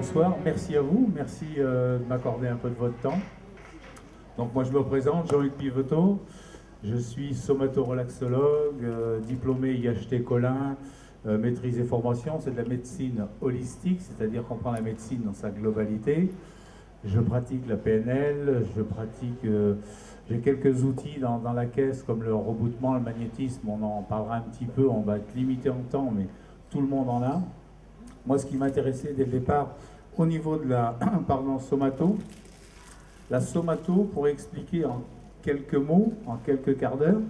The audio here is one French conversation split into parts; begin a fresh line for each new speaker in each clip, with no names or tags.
bonsoir, merci à vous, merci de m'accorder un peu de votre temps. Donc moi je me présente, Jean-Luc Piveteau, je suis somato-relaxologue, diplômé IHT Collin, maîtrise et formation, c'est de la médecine holistique, c'est-à-dire qu'on prend la médecine dans sa globalité. Je pratique la PNL, j'ai quelques outils dans la caisse comme le rebootement, le magnétisme, on en parlera un petit peu, on va être limité en temps, mais tout le monde en a. Moi, ce qui m'intéressait dès le départ, au niveau de la somato, la somato, pour expliquer en quelques mots, en quelques quarts d'heure,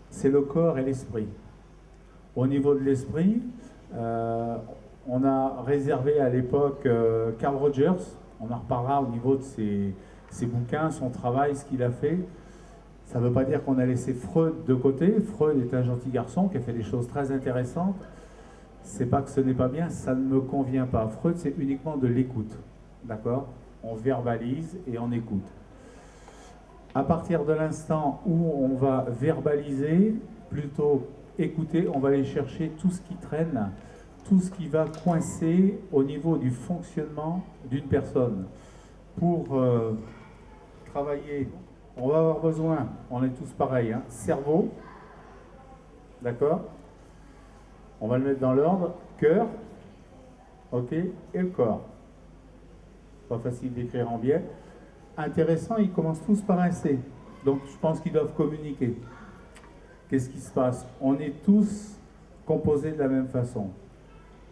c'est le corps et l'esprit. Au niveau de l'esprit, on a réservé à l'époque Carl Rogers, on en reparlera au niveau de ses bouquins, son travail, ce qu'il a fait. Ça ne veut pas dire qu'on a laissé Freud de côté. Freud est un gentil garçon qui a fait des choses très intéressantes. C'est pas que ce n'est pas bien, ça ne me convient pas. Freud, c'est uniquement de l'écoute. D'accord? On verbalise et on écoute. À partir de l'instant où on va verbaliser, plutôt écouter, on va aller chercher tout ce qui traîne, tout ce qui va coincer au niveau du fonctionnement d'une personne. Pour travailler, on va avoir besoin, on est tous pareils, hein, cerveau, d'accord? On va le mettre dans l'ordre, cœur, ok, et le corps. Pas facile d'écrire en biais. Intéressant, ils commencent tous par un C. Donc je pense qu'ils doivent communiquer. Qu'est-ce qui se passe? On est tous composés de la même façon.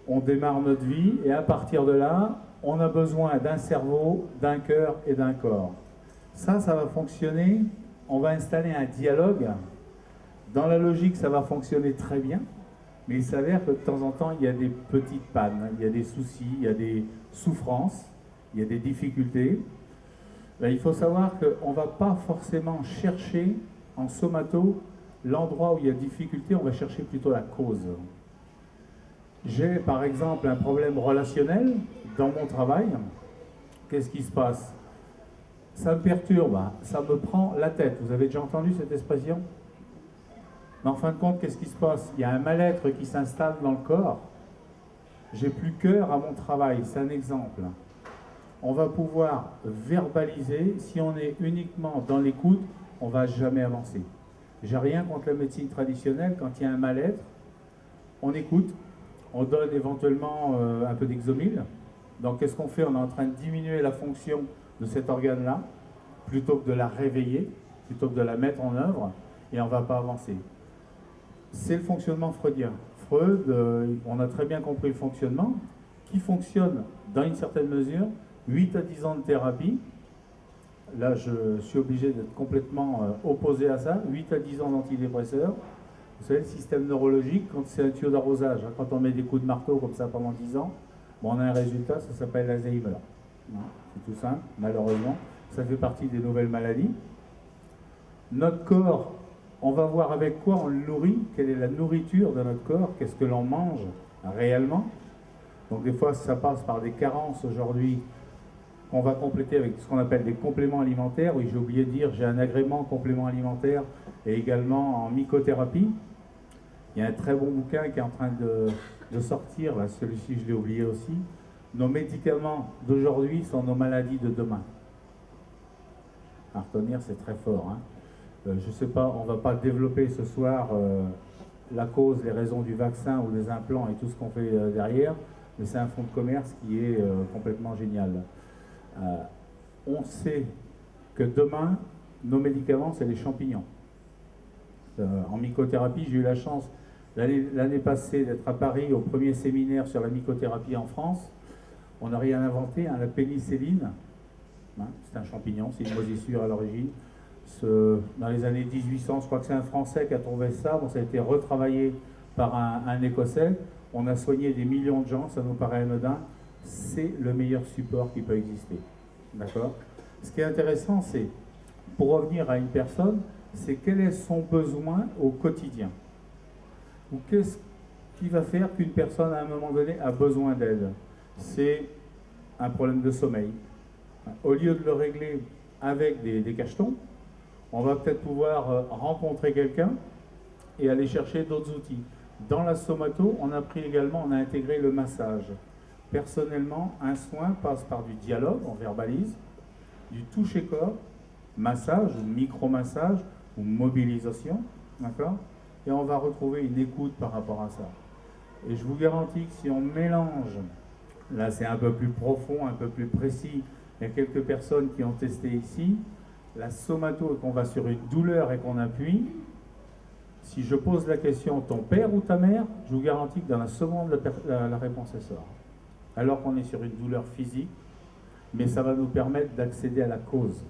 On démarre notre vie et à partir de là, on a besoin d'un cerveau, d'un cœur et d'un corps. Ça va fonctionner. On va installer un dialogue. Dans la logique, ça va fonctionner très bien. Mais il s'avère que de temps en temps, il y a des petites pannes, il y a des soucis, il y a des souffrances, il y a des difficultés. Là, il faut savoir qu'on ne va pas forcément chercher en somato l'endroit où il y a difficulté, on va chercher plutôt la cause. J'ai par exemple un problème relationnel dans mon travail. Qu'est-ce qui se passe? Ça me perturbe, ça me prend la tête. Vous avez déjà entendu cette expression? Mais en fin de compte, qu'est-ce qui se passe? Il y a un mal-être qui s'installe dans le corps. J'ai plus cœur à mon travail, c'est un exemple. On va pouvoir verbaliser. Si on est uniquement dans l'écoute, on ne va jamais avancer. J'ai rien contre la médecine traditionnelle. Quand il y a un mal-être, on écoute, on donne éventuellement un peu d'Exomil. Donc qu'est-ce qu'on fait? On est en train de diminuer la fonction de cet organe-là, plutôt que de la réveiller, plutôt que de la mettre en œuvre, et on ne va pas avancer. C'est le fonctionnement freudien. Freud, on a très bien compris le fonctionnement, qui fonctionne dans une certaine mesure, 8 à 10 ans de thérapie. Là, je suis obligé d'être complètement opposé à ça, 8 à 10 ans d'antidépresseurs. Vous savez, le système neurologique, quand c'est un tuyau d'arrosage, hein, quand on met des coups de marteau comme ça pendant 10 ans, bon, on a un résultat, ça s'appelle l'Alzheimer. C'est tout simple, malheureusement. Ça fait partie des nouvelles maladies. Notre corps, on va voir avec quoi on le nourrit, quelle est la nourriture de notre corps, qu'est-ce que l'on mange réellement. Donc des fois ça passe par des carences aujourd'hui qu'on va compléter avec ce qu'on appelle des compléments alimentaires. Oui, j'ai oublié de dire, j'ai un agrément complément alimentaire et également en mycothérapie. Il y a un très bon bouquin qui est en train de sortir, là, celui-ci je l'ai oublié aussi. Nos médicaments d'aujourd'hui sont nos maladies de demain. À retenir, c'est très fort, hein. Je ne sais pas, on ne va pas développer ce soir la cause, les raisons du vaccin ou des implants et tout ce qu'on fait derrière, mais c'est un fonds de commerce qui est complètement génial. On sait que demain, nos médicaments, c'est les champignons. En mycothérapie, j'ai eu la chance l'année passée d'être à Paris au premier séminaire sur la mycothérapie en France. On n'a rien inventé, hein, la pénicilline, hein, c'est un champignon, c'est une moisissure à l'origine. Dans les années 1800, je crois que c'est un Français qui a trouvé ça. Bon, ça a été retravaillé par un Écossais. On a soigné des millions de gens, ça nous paraît anodin. C'est le meilleur support qui peut exister. D'accord? Ce qui est intéressant, c'est, pour revenir à une personne, c'est quel est son besoin au quotidien. Ou qu'est-ce qui va faire qu'une personne, à un moment donné, a besoin d'aide? C'est un problème de sommeil. Au lieu de le régler avec des cachetons, on va peut-être pouvoir rencontrer quelqu'un et aller chercher d'autres outils. Dans la somato, on a intégré le massage. Personnellement, un soin passe par du dialogue, on verbalise, du toucher-corps, massage ou micro-massage ou mobilisation, d'accord? Et on va retrouver une écoute par rapport à ça. Et je vous garantis que si on mélange, là c'est un peu plus profond, un peu plus précis, il y a quelques personnes qui ont testé ici, la somato et qu'on va sur une douleur et qu'on appuie, si je pose la question ton père ou ta mère, je vous garantis que dans la seconde, la réponse elle sort. Alors qu'on est sur une douleur physique, mais ça va nous permettre d'accéder à la cause.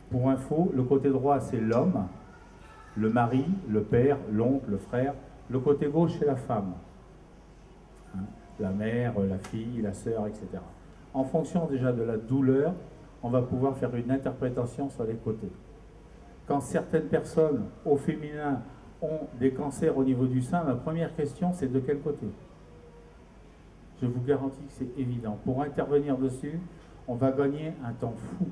Pour info, le côté droit c'est l'homme, le mari, le père, l'oncle, le frère. Le côté gauche c'est la femme. Hein, la mère, la fille, la sœur, etc. En fonction déjà de la douleur, on va pouvoir faire une interprétation sur les côtés. Quand certaines personnes au féminin ont des cancers au niveau du sein, ma première question c'est de quel côté? Je vous garantis que c'est évident. Pour intervenir dessus, on va gagner un temps fou.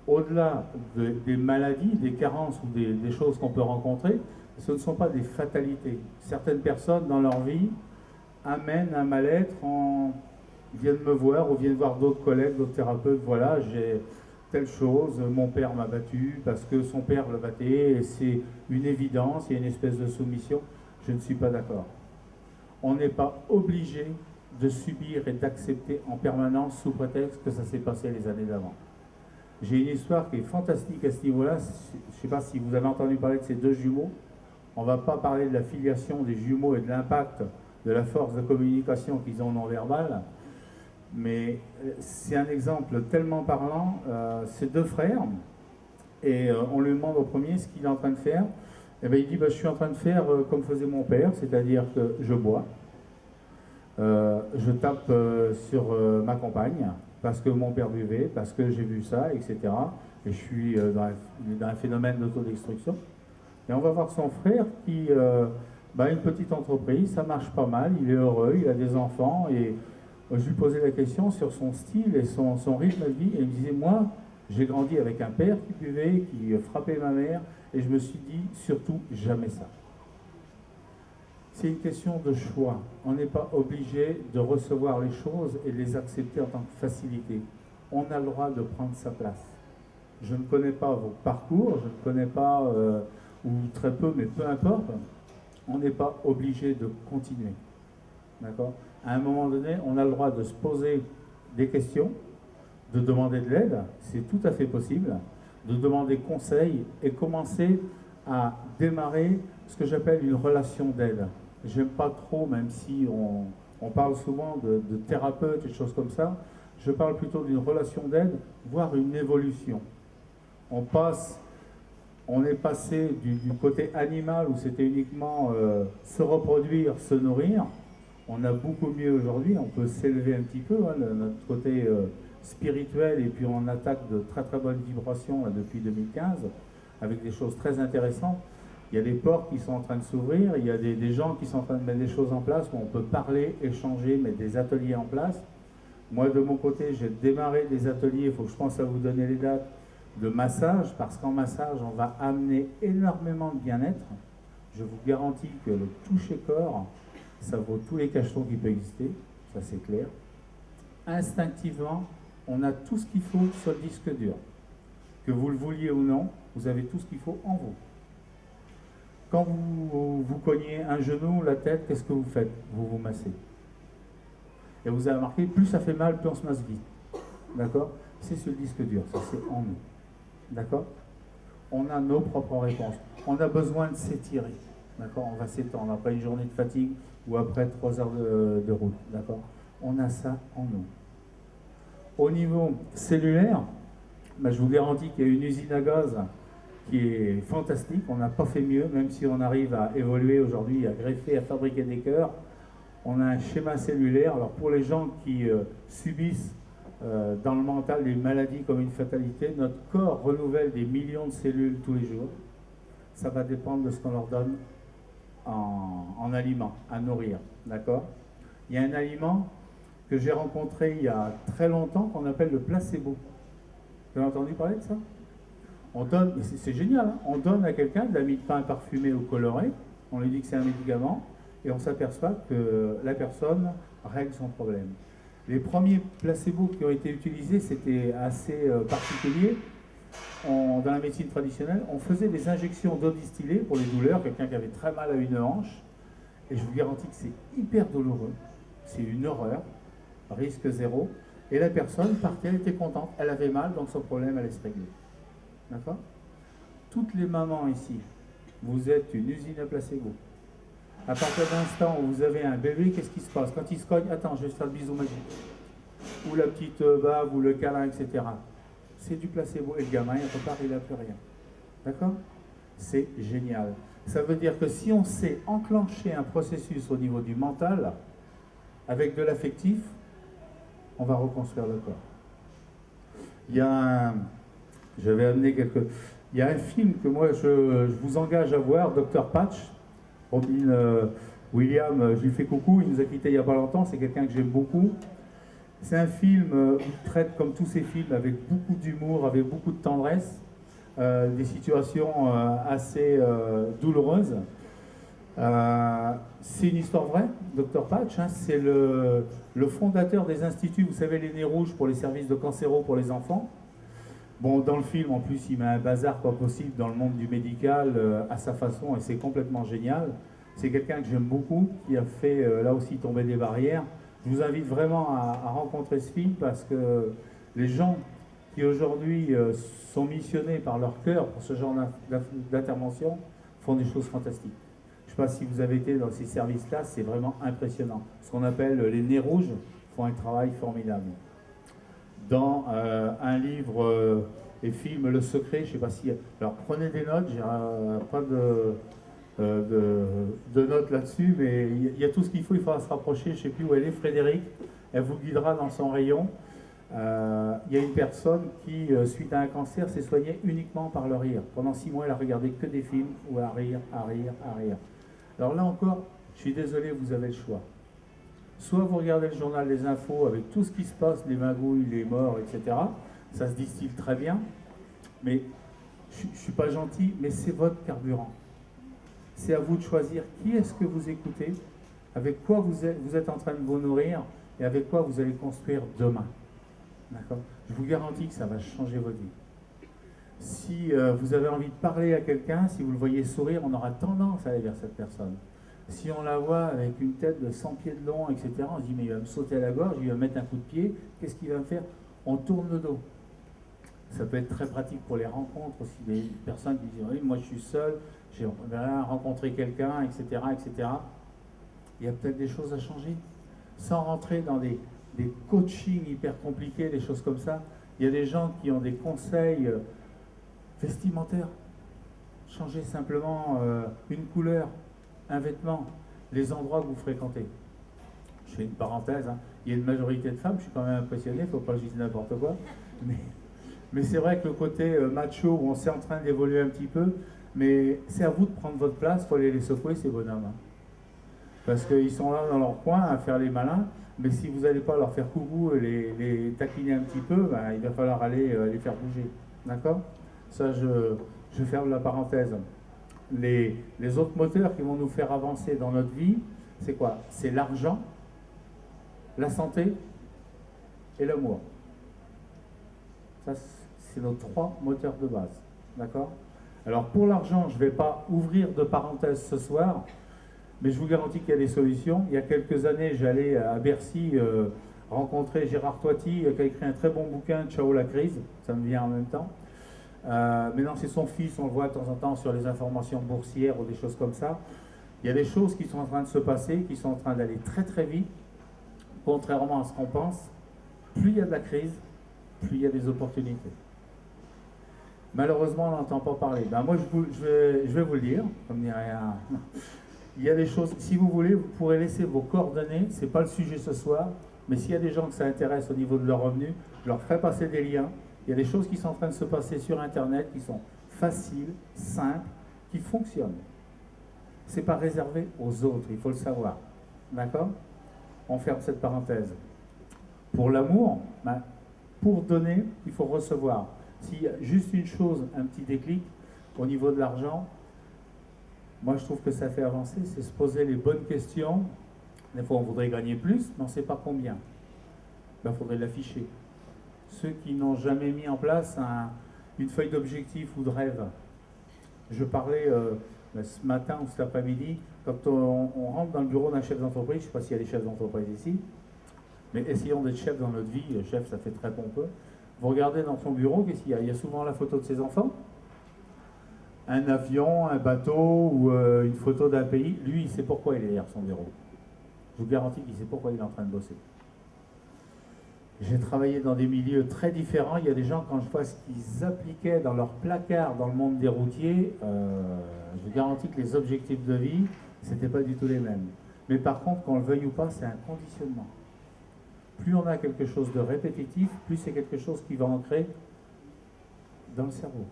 Au-delà des maladies, des carences ou des choses qu'on peut rencontrer, ce ne sont pas des fatalités. Certaines personnes dans leur vie amènent un mal-être, viennent me voir ou viennent voir d'autres collègues, d'autres thérapeutes. Voilà, j'ai telle chose, mon père m'a battu parce que son père le battait, et c'est une évidence, il y a une espèce de soumission. Je ne suis pas d'accord. On n'est pas obligé de subir et d'accepter en permanence sous prétexte que ça s'est passé les années d'avant. J'ai une histoire qui est fantastique à ce niveau-là. Je ne sais pas si vous avez entendu parler de ces deux jumeaux. On ne va pas parler de la filiation des jumeaux et de l'impact de la force de communication qu'ils ont non-verbale, mais c'est un exemple tellement parlant. C'est deux frères, et on lui demande au premier ce qu'il est en train de faire. Et bien, il dit, je suis en train de faire comme faisait mon père, c'est-à-dire que je bois, je tape sur ma compagne, parce que mon père buvait, parce que j'ai vu ça, etc. Et je suis dans un phénomène d'autodestruction. Et on va voir son frère qui a une petite entreprise, ça marche pas mal, il est heureux, il a des enfants, et je lui posais la question sur son style et son rythme de vie, et il me disait, moi, j'ai grandi avec un père qui buvait, qui frappait ma mère, et je me suis dit, surtout, jamais ça. C'est une question de choix. On n'est pas obligé de recevoir les choses et de les accepter en tant que facilité. On a le droit de prendre sa place. Je ne connais pas vos parcours, je ne connais pas, ou très peu, mais peu importe, on n'est pas obligé de continuer. D'accord ? À un moment donné, on a le droit de se poser des questions, de demander de l'aide, c'est tout à fait possible, de demander conseil et commencer à démarrer ce que j'appelle une relation d'aide. J'aime pas trop, même si on parle souvent de thérapeute et de choses comme ça, je parle plutôt d'une relation d'aide, voire une évolution. On est passé du côté animal où c'était uniquement se reproduire, se nourrir. On a beaucoup mieux aujourd'hui, on peut s'élever un petit peu, hein, notre côté spirituel, et puis on attaque de très très bonnes vibrations là, depuis 2015, avec des choses très intéressantes. Il y a des portes qui sont en train de s'ouvrir, il y a des gens qui sont en train de mettre des choses en place où on peut parler, échanger, mettre des ateliers en place. Moi de mon côté, j'ai démarré des ateliers, il faut que je pense à vous donner les dates, de massage, parce qu'en massage, on va amener énormément de bien-être. Je vous garantis que le toucher-corps, ça vaut tous les cachetons qui peuvent exister, ça c'est clair. Instinctivement, on a tout ce qu'il faut sur le disque dur. Que vous le vouliez ou non, vous avez tout ce qu'il faut en vous. Quand vous cognez un genou, la tête, qu'est-ce que vous faites? Vous vous massez. Et vous avez remarqué, plus ça fait mal, plus on se masse vite. D'accord? C'est sur le disque dur, ça c'est en nous. D'accord? On a nos propres réponses. On a besoin de s'étirer. D'accord? On va s'étendre après une journée de fatigue ou après 3 heures de route. D'accord? On a ça en nous. Au niveau cellulaire, je vous garantis qu'il y a une usine à gaz qui est fantastique. On n'a pas fait mieux, même si on arrive à évoluer aujourd'hui, à greffer, à fabriquer des cœurs. On a un schéma cellulaire. Alors pour les gens qui subissent dans le mental des maladies comme une fatalité, notre corps renouvelle des millions de cellules tous les jours. Ça va dépendre de ce qu'on leur donne en aliments, à nourrir. D'accord? Il y a un aliment que j'ai rencontré il y a très longtemps qu'on appelle le placebo. Vous avez entendu parler de ça? On donne, c'est génial, hein, on donne à quelqu'un de la mie de pain parfumée ou colorée, on lui dit que c'est un médicament, et on s'aperçoit que la personne règle son problème. Les premiers placebos qui ont été utilisés, c'était assez particulier. Dans la médecine traditionnelle, on faisait des injections d'eau distillée pour les douleurs, quelqu'un qui avait très mal à une hanche, et je vous garantis que c'est hyper douloureux, c'est une horreur, risque zéro, et la personne partait, elle était contente, elle avait mal, donc son problème allait se régler. D'accord? Toutes les mamans ici, vous êtes une usine à placebo. À partir de l'instant où vous avez un bébé, qu'est-ce qui se passe? Quand il se cogne, attends, je vais te faire le bisou magique. Ou la petite bave, ou le câlin, etc. C'est du placebo. Et le gamin, il repart, il n'a plus rien. D'accord? C'est génial. Ça veut dire que si on sait enclencher un processus au niveau du mental, avec de l'affectif, on va reconstruire le corps. Il y a un... J'avais amené quelques... Il y a un film que moi, je vous engage à voir, Dr Patch. Robin Williams, je lui fais coucou, il nous a quittés il n'y a pas longtemps, c'est quelqu'un que j'aime beaucoup. C'est un film qui traite, comme tous ces films, avec beaucoup d'humour, avec beaucoup de tendresse, des situations assez douloureuses. C'est une histoire vraie, Dr Patch, hein, c'est le fondateur des instituts, vous savez, les nez rouges pour les services de cancéro pour les enfants. Bon, dans le film, en plus, il met un bazar pas possible dans le monde du médical à sa façon, et c'est complètement génial. C'est quelqu'un que j'aime beaucoup, qui a fait là aussi tomber des barrières. Je vous invite vraiment à rencontrer ce film parce que les gens qui aujourd'hui sont missionnés par leur cœur pour ce genre d'intervention font des choses fantastiques. Je ne sais pas si vous avez été dans ces services-là, c'est vraiment impressionnant. Ce qu'on appelle les nez rouges font un travail formidable. Dans un livre et film Le Secret, je ne sais pas si... Alors prenez des notes, j'ai pas de notes là-dessus, mais il y a tout ce qu'il faut, il faudra se rapprocher, je ne sais plus où elle est, Frédéric, elle vous guidera dans son rayon. Il y a une personne qui, suite à un cancer, s'est soignée uniquement par le rire. Pendant 6 mois, elle a regardé que des films où à rire, à rire, à rire. Alors là encore, je suis désolé, vous avez le choix. Soit vous regardez le journal des infos avec tout ce qui se passe, les magouilles, les morts, etc. Ça se distille très bien, mais je ne suis pas gentil, mais c'est votre carburant. C'est à vous de choisir qui est-ce que vous écoutez, avec quoi vous êtes en train de vous nourrir et avec quoi vous allez construire demain. D'accord? Je vous garantis que ça va changer votre vie. Si vous avez envie de parler à quelqu'un, si vous le voyez sourire, on aura tendance à aller vers cette personne. Si on la voit avec une tête de 100 pieds de long, etc., on se dit mais il va me sauter à la gorge, il va me mettre un coup de pied, qu'est-ce qu'il va me faire? On tourne le dos. Ça peut être très pratique pour les rencontres aussi, des personnes qui disent oui, moi je suis seul, j'aimerais rencontrer quelqu'un, etc., etc. Il y a peut-être des choses à changer. Sans rentrer dans des coachings hyper compliqués, des choses comme ça, il y a des gens qui ont des conseils vestimentaires. Changez simplement une couleur, un vêtement, les endroits que vous fréquentez. Je fais une parenthèse, hein. Il y a une majorité de femmes, je suis quand même impressionné, il ne faut pas que je dise n'importe quoi, mais c'est vrai que le côté macho, où on s'est en train d'évoluer un petit peu, mais c'est à vous de prendre votre place, il faut aller les secouer ces bonhommes. Hein. Parce qu'ils sont là dans leur coin à faire les malins, mais si vous n'allez pas leur faire coucou et les taquiner un petit peu, ben, il va falloir aller les faire bouger. D'accord? Ça, je ferme la parenthèse. Les autres moteurs qui vont nous faire avancer dans notre vie, c'est quoi? C'est l'argent, la santé et l'amour. Ça, c'est nos 3 moteurs de base. D'accord? Alors pour l'argent, je ne vais pas ouvrir de parenthèse ce soir, mais je vous garantis qu'il y a des solutions. Il y a quelques années, j'allais à Bercy rencontrer Gérard Toiti, qui a écrit un très bon bouquin, Ciao la crise, ça me vient en même temps. Maintenant, c'est son fils, on le voit de temps en temps sur les informations boursières ou des choses comme ça. Il y a des choses qui sont en train de se passer, qui sont en train d'aller très très vite, contrairement à ce qu'on pense. Plus il y a de la crise, plus il y a des opportunités. Malheureusement, on n'entend pas parler. Ben, moi, je vais vous le dire, comme dirait un... Il y a des choses, si vous voulez, vous pourrez laisser vos coordonnées, ce n'est pas le sujet ce soir, mais s'il y a des gens que ça intéresse au niveau de leurs revenus, je leur ferai passer des liens. Il y a des choses qui sont en train de se passer sur Internet, qui sont faciles, simples, qui fonctionnent. Ce n'est pas réservé aux autres, il faut le savoir. D'accord? On ferme cette parenthèse. Pour l'amour, ben, pour donner, il faut recevoir. S'il y a juste une chose, un petit déclic, au niveau de l'argent, moi je trouve que ça fait avancer, c'est se poser les bonnes questions Des fois, on voudrait gagner plus, mais on ne sait pas combien. Ben, faudrait l'afficher. Ceux qui n'ont jamais mis en place une feuille d'objectif ou de rêve. Je parlais ce matin ou cet après-midi, quand on rentre dans le bureau d'un chef d'entreprise, je ne sais pas s'il y a des chefs d'entreprise ici, mais essayons d'être chef dans notre vie. Le chef, ça fait très pompeux. Vous regardez dans son bureau, qu'est-ce qu'il y a? Il y a souvent la photo de ses enfants, un avion, un bateau ou une photo d'un pays. Lui, il sait pourquoi il est derrière son bureau. Je vous garantis qu'il sait pourquoi il est en train de bosser. J'ai travaillé dans des milieux très différents. Il y a des gens, quand je vois ce qu'ils appliquaient dans leur placard dans le monde des routiers, je vous garantis que les objectifs de vie, c'était pas du tout les mêmes. Mais par contre, qu'on le veuille ou pas, c'est un conditionnement. Plus on a quelque chose de répétitif, plus c'est quelque chose qui va ancrer dans le cerveau.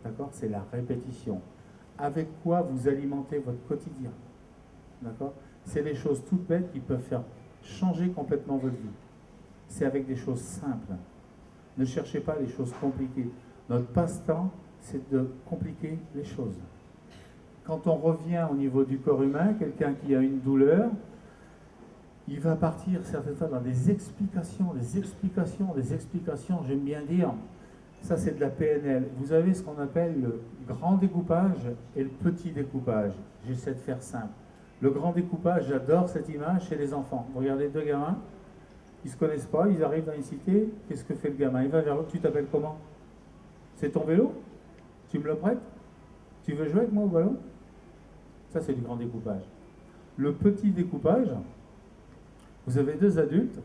D'accord? C'est la répétition. Avec quoi vous alimentez votre quotidien. D'accord? C'est des choses toutes bêtes qui peuvent faire changer complètement votre vie. C'est avec des choses simples. Ne cherchez pas les choses compliquées. Notre passe-temps, c'est de compliquer les choses. Quand on revient au niveau du corps humain, quelqu'un qui a une douleur, il va partir certaines fois dans des explications, j'aime bien dire. Ça, c'est de la PNL. Vous avez ce qu'on appelle le grand découpage et le petit découpage. J'essaie de faire simple. Le grand découpage, j'adore cette image chez les enfants. Vous regardez deux gamins, ils ne se connaissent pas, ils arrivent dans une cité, qu'est-ce que fait le gamin? Il va vers l'autre, tu t'appelles comment? C'est ton vélo? Tu me le prêtes? Tu veux jouer avec moi au ballon? Ça, c'est du grand découpage. Le petit découpage, vous avez deux adultes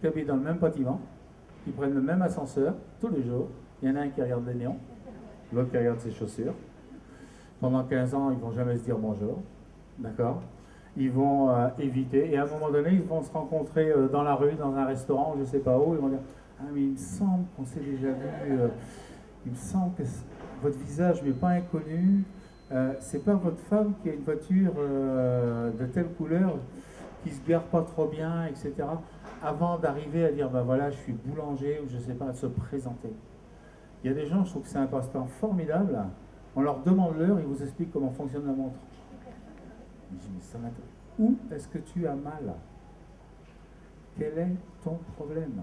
qui habitent dans le même bâtiment, qui prennent le même ascenseur tous les jours. Il y en a un qui regarde les néons, l'autre qui regarde ses chaussures. Pendant 15 ans, ils ne vont jamais se dire bonjour. D'accord? Ils vont éviter, et à un moment donné, ils vont se rencontrer dans la rue, dans un restaurant, je ne sais pas où, ils vont dire « Ah, mais il me semble qu'on s'est déjà vu, il me semble que votre visage ne m'est pas inconnu, c'est pas votre femme qui a une voiture de telle couleur, qui se gare pas trop bien, etc. » Avant d'arriver à dire « Ben voilà, je suis boulanger » ou je ne sais pas, à se présenter. Il y a des gens, je trouve que c'est un passe-temps formidable, on leur demande l'heure, ils vous expliquent comment fonctionne la montre. Je dis, mais ça m'intéresse. Où est-ce que tu as mal? Quel est ton problème?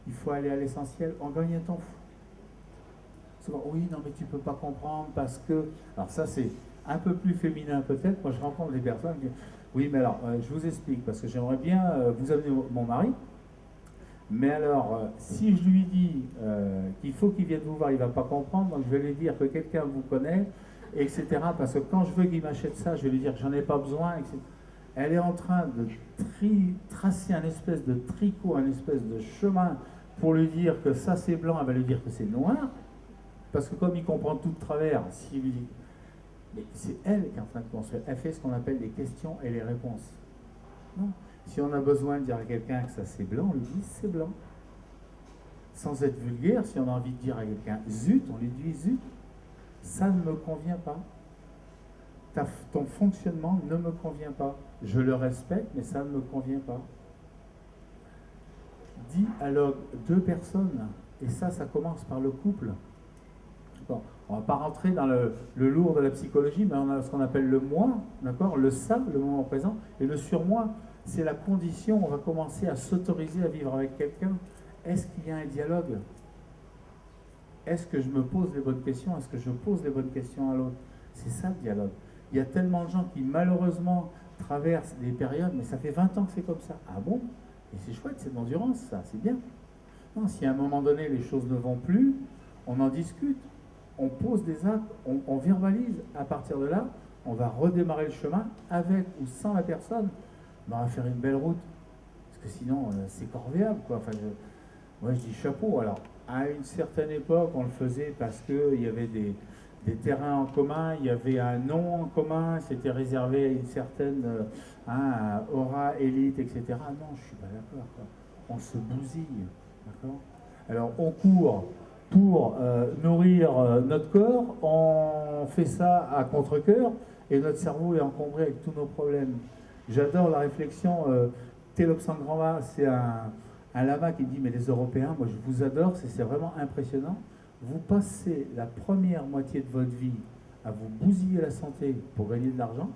Il faut aller à l'essentiel. En gagne un temps fou. Souvent, oui, non, mais tu ne peux pas comprendre parce que... Alors ça, c'est un peu plus féminin peut-être. Moi, je rencontre des personnes qui disent, oui, mais alors, je vous explique, parce que j'aimerais bien vous amener mon mari. Mais alors, si je lui dis qu'il faut qu'il vienne vous voir, il ne va pas comprendre, donc je vais lui dire que quelqu'un vous connaît, etc. Parce que quand je veux qu'il m'achète ça, je vais lui dire que j'en ai pas besoin, etc. Elle est en train de tracer un espèce de tricot, un espèce de chemin pour lui dire que ça c'est blanc, elle va lui dire que c'est noir. Parce que comme il comprend tout de travers, s'il lui dit... Mais c'est elle qui est en train de construire. Elle fait ce qu'on appelle les questions et les réponses. Non. Si on a besoin de dire à quelqu'un que ça c'est blanc, on lui dit c'est blanc. Sans être vulgaire, si on a envie de dire à quelqu'un zut, on lui dit zut. Ça ne me convient pas. Ton fonctionnement ne me convient pas. Je le respecte, mais ça ne me convient pas. Dialogue, deux personnes, et ça commence par le couple. Bon, on ne va pas rentrer dans le lourd de la psychologie, mais on a ce qu'on appelle le moi, d'accord, le ça, le moment présent, et le surmoi. C'est la condition, on va commencer à s'autoriser à vivre avec quelqu'un. Est-ce qu'il y a un dialogue? Est-ce que je me pose les bonnes questions? Est-ce que je pose les bonnes questions à l'autre? C'est ça le dialogue. Il y a tellement de gens qui malheureusement traversent des périodes, mais ça fait 20 ans que c'est comme ça. Ah bon? Et c'est chouette, c'est de l'endurance, ça, c'est bien. Non, si à un moment donné les choses ne vont plus, on en discute, on pose des actes, on verbalise. À partir de là, on va redémarrer le chemin avec ou sans la personne. On va faire une belle route. Parce que sinon, c'est corvéable, quoi. Enfin, moi, je dis chapeau. Alors, à une certaine époque, on le faisait parce qu'il y avait des terrains en commun, il y avait un nom en commun, c'était réservé à une certaine aura, élite, etc. Non, je ne suis pas d'accord. On se bousille. D'accord? Alors, on court pour nourrir notre corps, on fait ça à contre-cœur et notre cerveau est encombré avec tous nos problèmes. J'adore la réflexion. Télopsan Grandma, c'est un lama qui dit, mais les Européens, moi je vous adore, c'est vraiment impressionnant. Vous passez la première moitié de votre vie à vous bousiller la santé pour gagner de l'argent,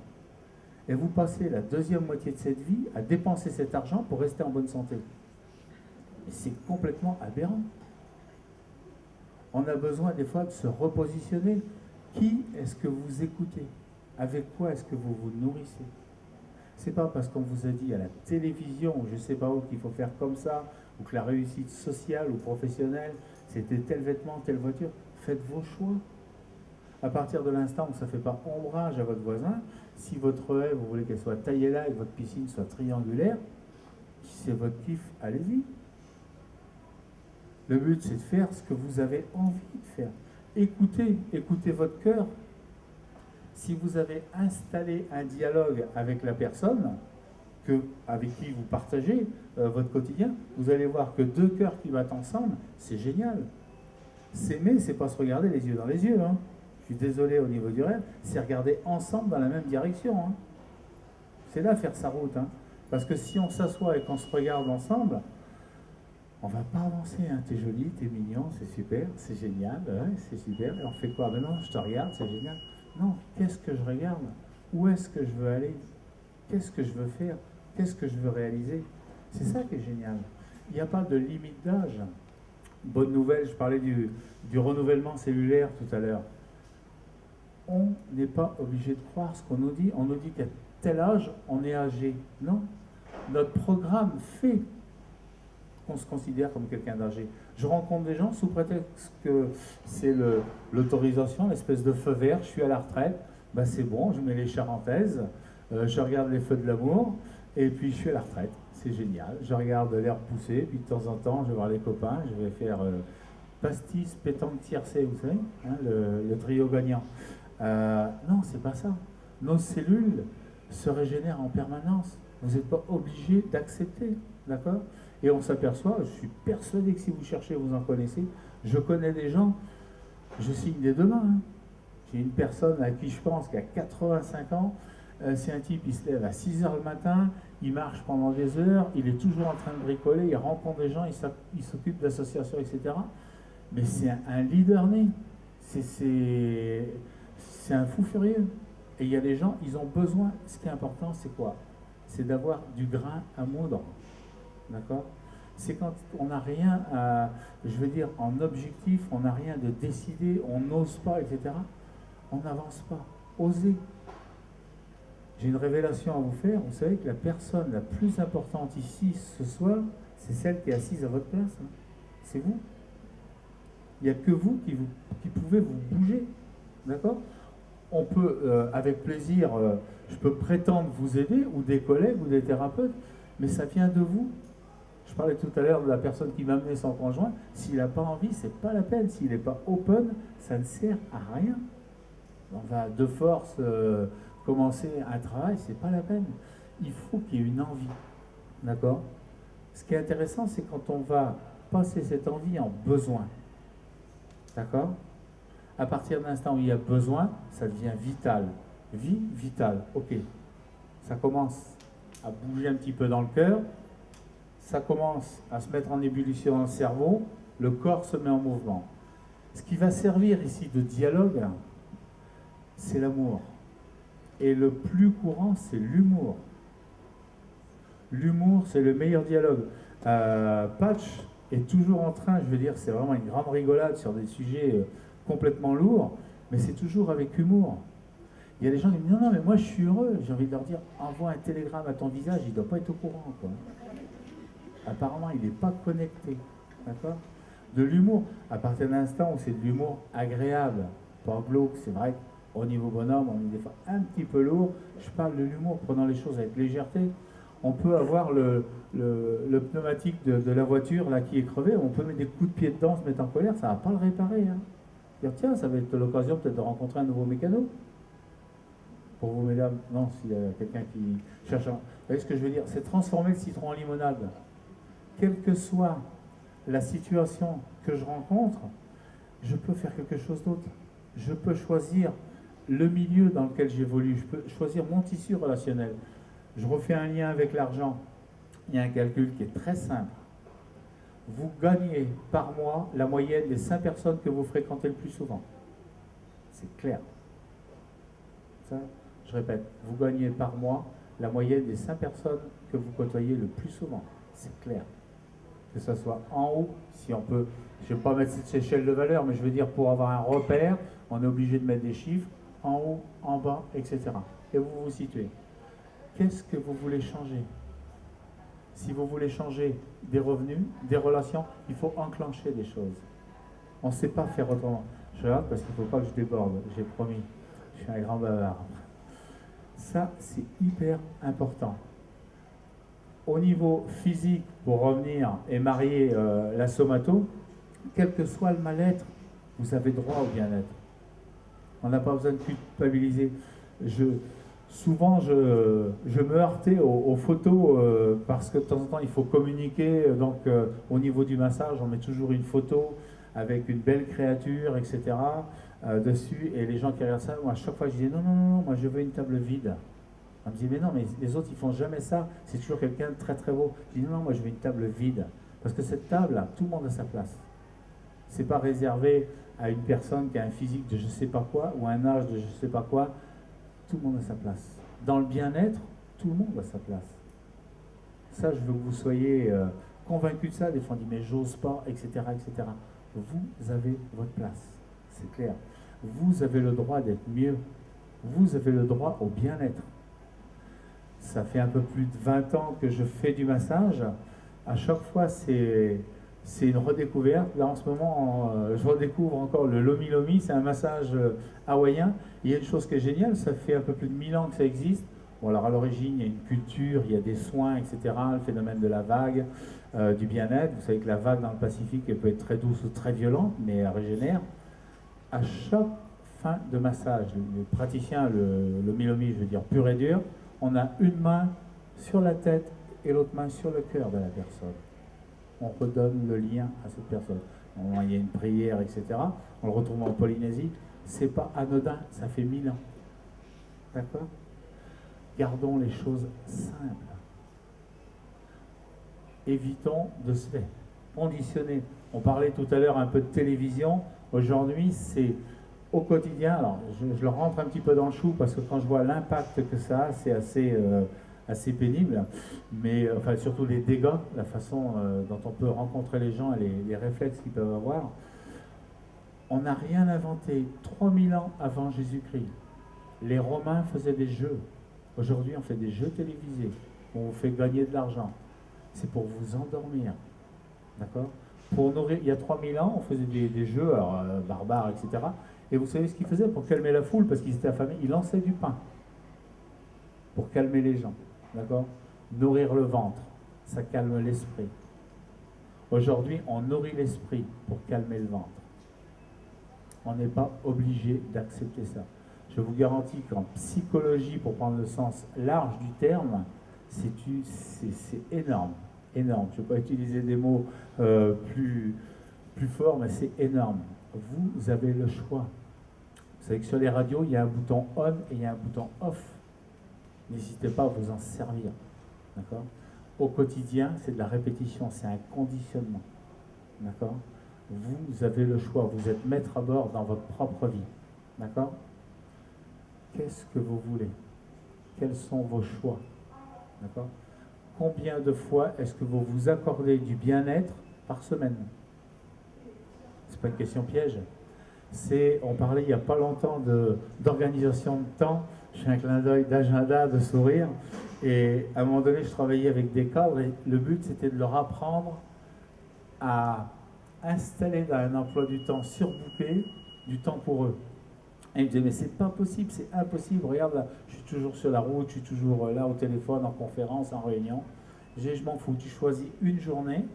et vous passez la deuxième moitié de cette vie à dépenser cet argent pour rester en bonne santé. Et c'est complètement aberrant. On a besoin des fois de se repositionner. Qui est-ce que vous écoutez? Avec quoi est-ce que vous vous nourrissez? C'est pas parce qu'on vous a dit à la télévision, ou je sais pas où, qu'il faut faire comme ça, ou que la réussite sociale ou professionnelle, c'était tel vêtement, telle voiture. Faites vos choix. À partir de l'instant où ça ne fait pas ombrage à votre voisin, si votre haie, vous voulez qu'elle soit taillée là et que votre piscine soit triangulaire, si c'est votre kiff, allez-y. Le but, c'est de faire ce que vous avez envie de faire. Écoutez votre cœur. Si vous avez installé un dialogue avec la personne avec qui vous partagez votre quotidien, vous allez voir que deux cœurs qui battent ensemble, c'est génial. S'aimer, c'est pas se regarder les yeux dans les yeux. Hein. Je suis désolé au niveau du rêve, c'est regarder ensemble dans la même direction. Hein. C'est là faire sa route. Hein. Parce que si on s'assoit et qu'on se regarde ensemble, on va pas avancer. Hein. T'es joli, t'es mignon, c'est super, c'est génial, ouais, c'est super. Et on fait quoi? Ben non, je te regarde, c'est génial. Non, qu'est-ce que je regarde? Où est-ce que je veux aller? Qu'est-ce que je veux faire? Qu'est-ce que je veux réaliser? C'est ça qui est génial. Il n'y a pas de limite d'âge. Bonne nouvelle, je parlais du renouvellement cellulaire tout à l'heure. On n'est pas obligé de croire ce qu'on nous dit. On nous dit qu'à tel âge, on est âgé. Non. Notre programme fait qu'on se considère comme quelqu'un d'âgé. Je rencontre des gens sous prétexte que c'est l'autorisation, l'espèce de feu vert, je suis à la retraite, ben c'est bon, je mets les charentaises, je regarde les feux de l'amour, et puis je suis à la retraite, c'est génial. Je regarde l'air pousser, puis de temps en temps, je vais voir les copains, je vais faire pastis, pétanque, tiercé, vous savez, hein, le trio gagnant. Non, c'est pas ça. Nos cellules se régénèrent en permanence. Vous n'êtes pas obligé d'accepter, d'accord? Et on s'aperçoit, je suis persuadé que si vous cherchez, vous en connaissez. Je connais des gens, je signe des deux mains. Hein. J'ai une personne à qui je pense qui a 85 ans. C'est un type, il se lève à 6 h le matin, il marche pendant des heures, il est toujours en train de bricoler, il rencontre des gens, il s'occupe d'associations, etc. Mais c'est un leader né. C'est un fou furieux. Et il y a des gens, ils ont besoin, ce qui est important, c'est quoi? C'est d'avoir du grain à moudre. D'accord? C'est quand on n'a rien à, je veux dire, en objectif, on n'a rien de décidé, on n'ose pas, etc. On n'avance pas. Osez. J'ai une révélation à vous faire. Vous savez que la personne la plus importante ici ce soir, c'est celle qui est assise à votre place. Hein. C'est vous. Il n'y a que vous qui pouvez vous bouger. D'accord? On peut, avec plaisir, je peux prétendre vous aider, ou des collègues, ou des thérapeutes, mais ça vient de vous. Je parlais tout à l'heure de la personne qui m'a amené son conjoint. S'il n'a pas envie, c'est pas la peine. S'il n'est pas open, ça ne sert à rien. On va de force commencer un travail, c'est pas la peine. Il faut qu'il y ait une envie. D'accord? Ce qui est intéressant, c'est quand on va passer cette envie en besoin. D'accord? À partir de l'instant où il y a besoin, ça devient vital. Vie vitale. Ok. Ça commence à bouger un petit peu dans le cœur. Ça commence à se mettre en ébullition dans le cerveau, le corps se met en mouvement. Ce qui va servir ici de dialogue, c'est l'amour. Et le plus courant, c'est l'humour. L'humour, c'est le meilleur dialogue. Patch est toujours en train, je veux dire, c'est vraiment une grande rigolade sur des sujets complètement lourds, mais c'est toujours avec humour. Il y a des gens qui me disent non, mais moi je suis heureux. J'ai envie de leur dire envoie un télégramme à ton visage, il ne doit pas être au courant, quoi. Apparemment, il n'est pas connecté. D'accord? De l'humour, à partir d'un instant où c'est de l'humour agréable, pas glauque, c'est vrai qu'au niveau bonhomme, on est des fois un petit peu lourd. Je parle de l'humour, prenant les choses avec légèreté. On peut avoir le pneumatique de la voiture là qui est crevé, on peut mettre des coups de pied dedans, se mettre en colère, ça ne va pas le réparer. Hein. Dire tiens, ça va être l'occasion peut-être de rencontrer un nouveau mécano. Pour vous, mesdames, non, s'il y a quelqu'un qui cherche un... Vous voyez ce que je veux dire? C'est transformer le citron en limonade. Quelle que soit la situation que je rencontre, je peux faire quelque chose d'autre. Je peux choisir le milieu dans lequel j'évolue. Je peux choisir mon tissu relationnel. Je refais un lien avec l'argent. Il y a un calcul qui est très simple. Vous gagnez par mois la moyenne des 5 personnes que vous fréquentez le plus souvent. C'est clair. Ça, Je répète, vous gagnez par mois la moyenne des 5 personnes que vous côtoyez le plus souvent. C'est clair. Que ce soit en haut, si on peut, je ne vais pas mettre cette échelle de valeur, mais je veux dire pour avoir un repère, on est obligé de mettre des chiffres, en haut, en bas, etc. Et vous vous situez. Qu'est-ce que vous voulez changer? Si vous voulez changer des revenus, des relations, il faut enclencher des choses. On ne sait pas faire autrement. Je regarde parce qu'il ne faut pas que je déborde, j'ai promis. Je suis un grand bavard. Ça, c'est hyper important. Au niveau physique, pour revenir et marier la somato, quel que soit le mal-être, vous avez droit au bien-être. On n'a pas besoin de culpabiliser. Souvent, je me heurtais aux photos parce que de temps en temps, il faut communiquer. Donc, au niveau du massage, on met toujours une photo avec une belle créature, etc. Dessus. Et les gens qui regardent ça, moi, à chaque fois, je disais non, non, non, moi, je veux une table vide. On me dit, mais non, mais les autres, ils font jamais ça. C'est toujours quelqu'un de très, très beau. Je dis, non, non, moi, je veux une table vide. Parce que cette table, tout le monde a sa place. C'est pas réservé à une personne qui a un physique de je sais pas quoi ou un âge de je sais pas quoi. Tout le monde a sa place. Dans le bien-être, tout le monde a sa place. Ça, je veux que vous soyez convaincus de ça. Des fois, on dit, mais j'ose pas, etc., etc. Vous avez votre place. C'est clair. Vous avez le droit d'être mieux. Vous avez le droit au bien-être. Ça fait un peu plus de 20 ans que je fais du massage. À chaque fois, c'est une redécouverte. Là, en ce moment, je redécouvre encore le Lomi Lomi. C'est un massage hawaïen. Il y a une chose qui est géniale, ça fait un peu plus de 1000 ans que ça existe. Bon, alors à l'origine, il y a une culture, il y a des soins, etc. Le phénomène de la vague, du bien-être. Vous savez que la vague dans le Pacifique, elle peut être très douce ou très violente, mais elle régénère. À chaque fin de massage, le praticien, le Lomi Lomi, je veux dire pur et dur, on a une main sur la tête et l'autre main sur le cœur de la personne. On redonne le lien à cette personne. Bon, il y a une prière, etc. On le retrouve en Polynésie. C'est pas anodin, ça fait 1000 ans. D'accord? Gardons les choses simples. Évitons de se conditionner. On parlait tout à l'heure un peu de télévision. Aujourd'hui, c'est au quotidien. Alors, je le rentre un petit peu dans le chou parce que quand je vois l'impact que ça a, c'est assez pénible. Mais enfin, surtout les dégâts, la façon dont on peut rencontrer les gens et les réflexes qu'ils peuvent avoir. On n'a rien inventé. 3000 ans avant Jésus-Christ, les Romains faisaient des jeux. Aujourd'hui, on fait des jeux télévisés. On vous fait gagner de l'argent. C'est pour vous endormir. D'accord? Pour nourrir, il y a 3000 ans, on faisait des jeux alors, barbares, etc. Et vous savez ce qu'ils faisaient pour calmer la foule, parce qu'ils étaient affamés? Ils lançaient du pain pour calmer les gens. D'accord? Nourrir le ventre, ça calme l'esprit. Aujourd'hui, on nourrit l'esprit pour calmer le ventre. On n'est pas obligé d'accepter ça. Je vous garantis qu'en psychologie, pour prendre le sens large du terme, c'est énorme. Énorme. Je ne vais pas utiliser des mots plus forts, mais c'est énorme. Vous avez le choix. Vous savez que sur les radios, il y a un bouton on et il y a un bouton off. N'hésitez pas à vous en servir. D'accord? Au quotidien, c'est de la répétition, c'est un conditionnement. D'accord? Vous avez le choix, vous êtes maître à bord dans votre propre vie. D'accord? Qu'est-ce que vous voulez? Quels sont vos choix? D'accord? Combien de fois est-ce que vous vous accordez du bien-être par semaine? C'est pas une question piège. On parlait il n'y a pas longtemps d'organisation de temps. Je fais un clin d'œil d'agenda, de sourire. Et à un moment donné, je travaillais avec des cadres et le but, c'était de leur apprendre à installer dans un emploi du temps surbooké du temps pour eux. Et ils me disaient, mais c'est pas possible, c'est impossible. Regarde, là, je suis toujours sur la route, je suis toujours là au téléphone, en conférence, en réunion. Je m'en fous, tu choisis une journée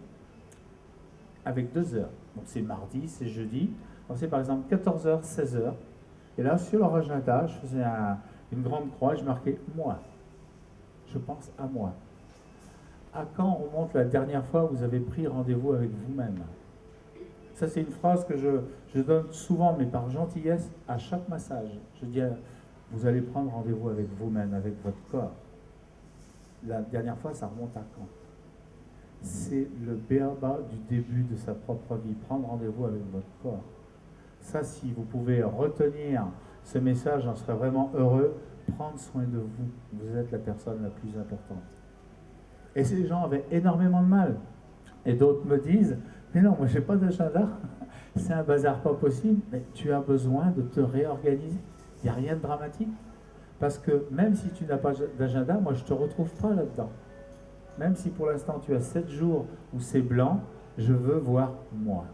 avec 2 heures. Donc c'est mardi, c'est jeudi. Donc c'est par exemple 14h, 16h. Et là, sur leur agenda, je faisais une grande croix, je marquais moi. Je pense à moi. À quand remonte la dernière fois où vous avez pris rendez-vous avec vous-même? Ça, c'est une phrase que je donne souvent, mais par gentillesse, à chaque massage. Je dis, vous allez prendre rendez-vous avec vous-même, avec votre corps. La dernière fois, ça remonte à quand? C'est le b.a.-ba du début de sa propre vie. Prendre rendez-vous avec votre corps. Ça, si vous pouvez retenir ce message, j'en serais vraiment heureux. prendre soin de vous. Vous êtes la personne la plus importante. Et ces gens avaient énormément de mal. Et d'autres me disent, mais non, moi j'ai pas d'agenda, c'est un bazar pas possible, mais tu as besoin de te réorganiser. Il n'y a rien de dramatique. Parce que même si tu n'as pas d'agenda, moi je ne te retrouve pas là-dedans. Même si pour l'instant tu as 7 jours où c'est blanc, je veux voir moi.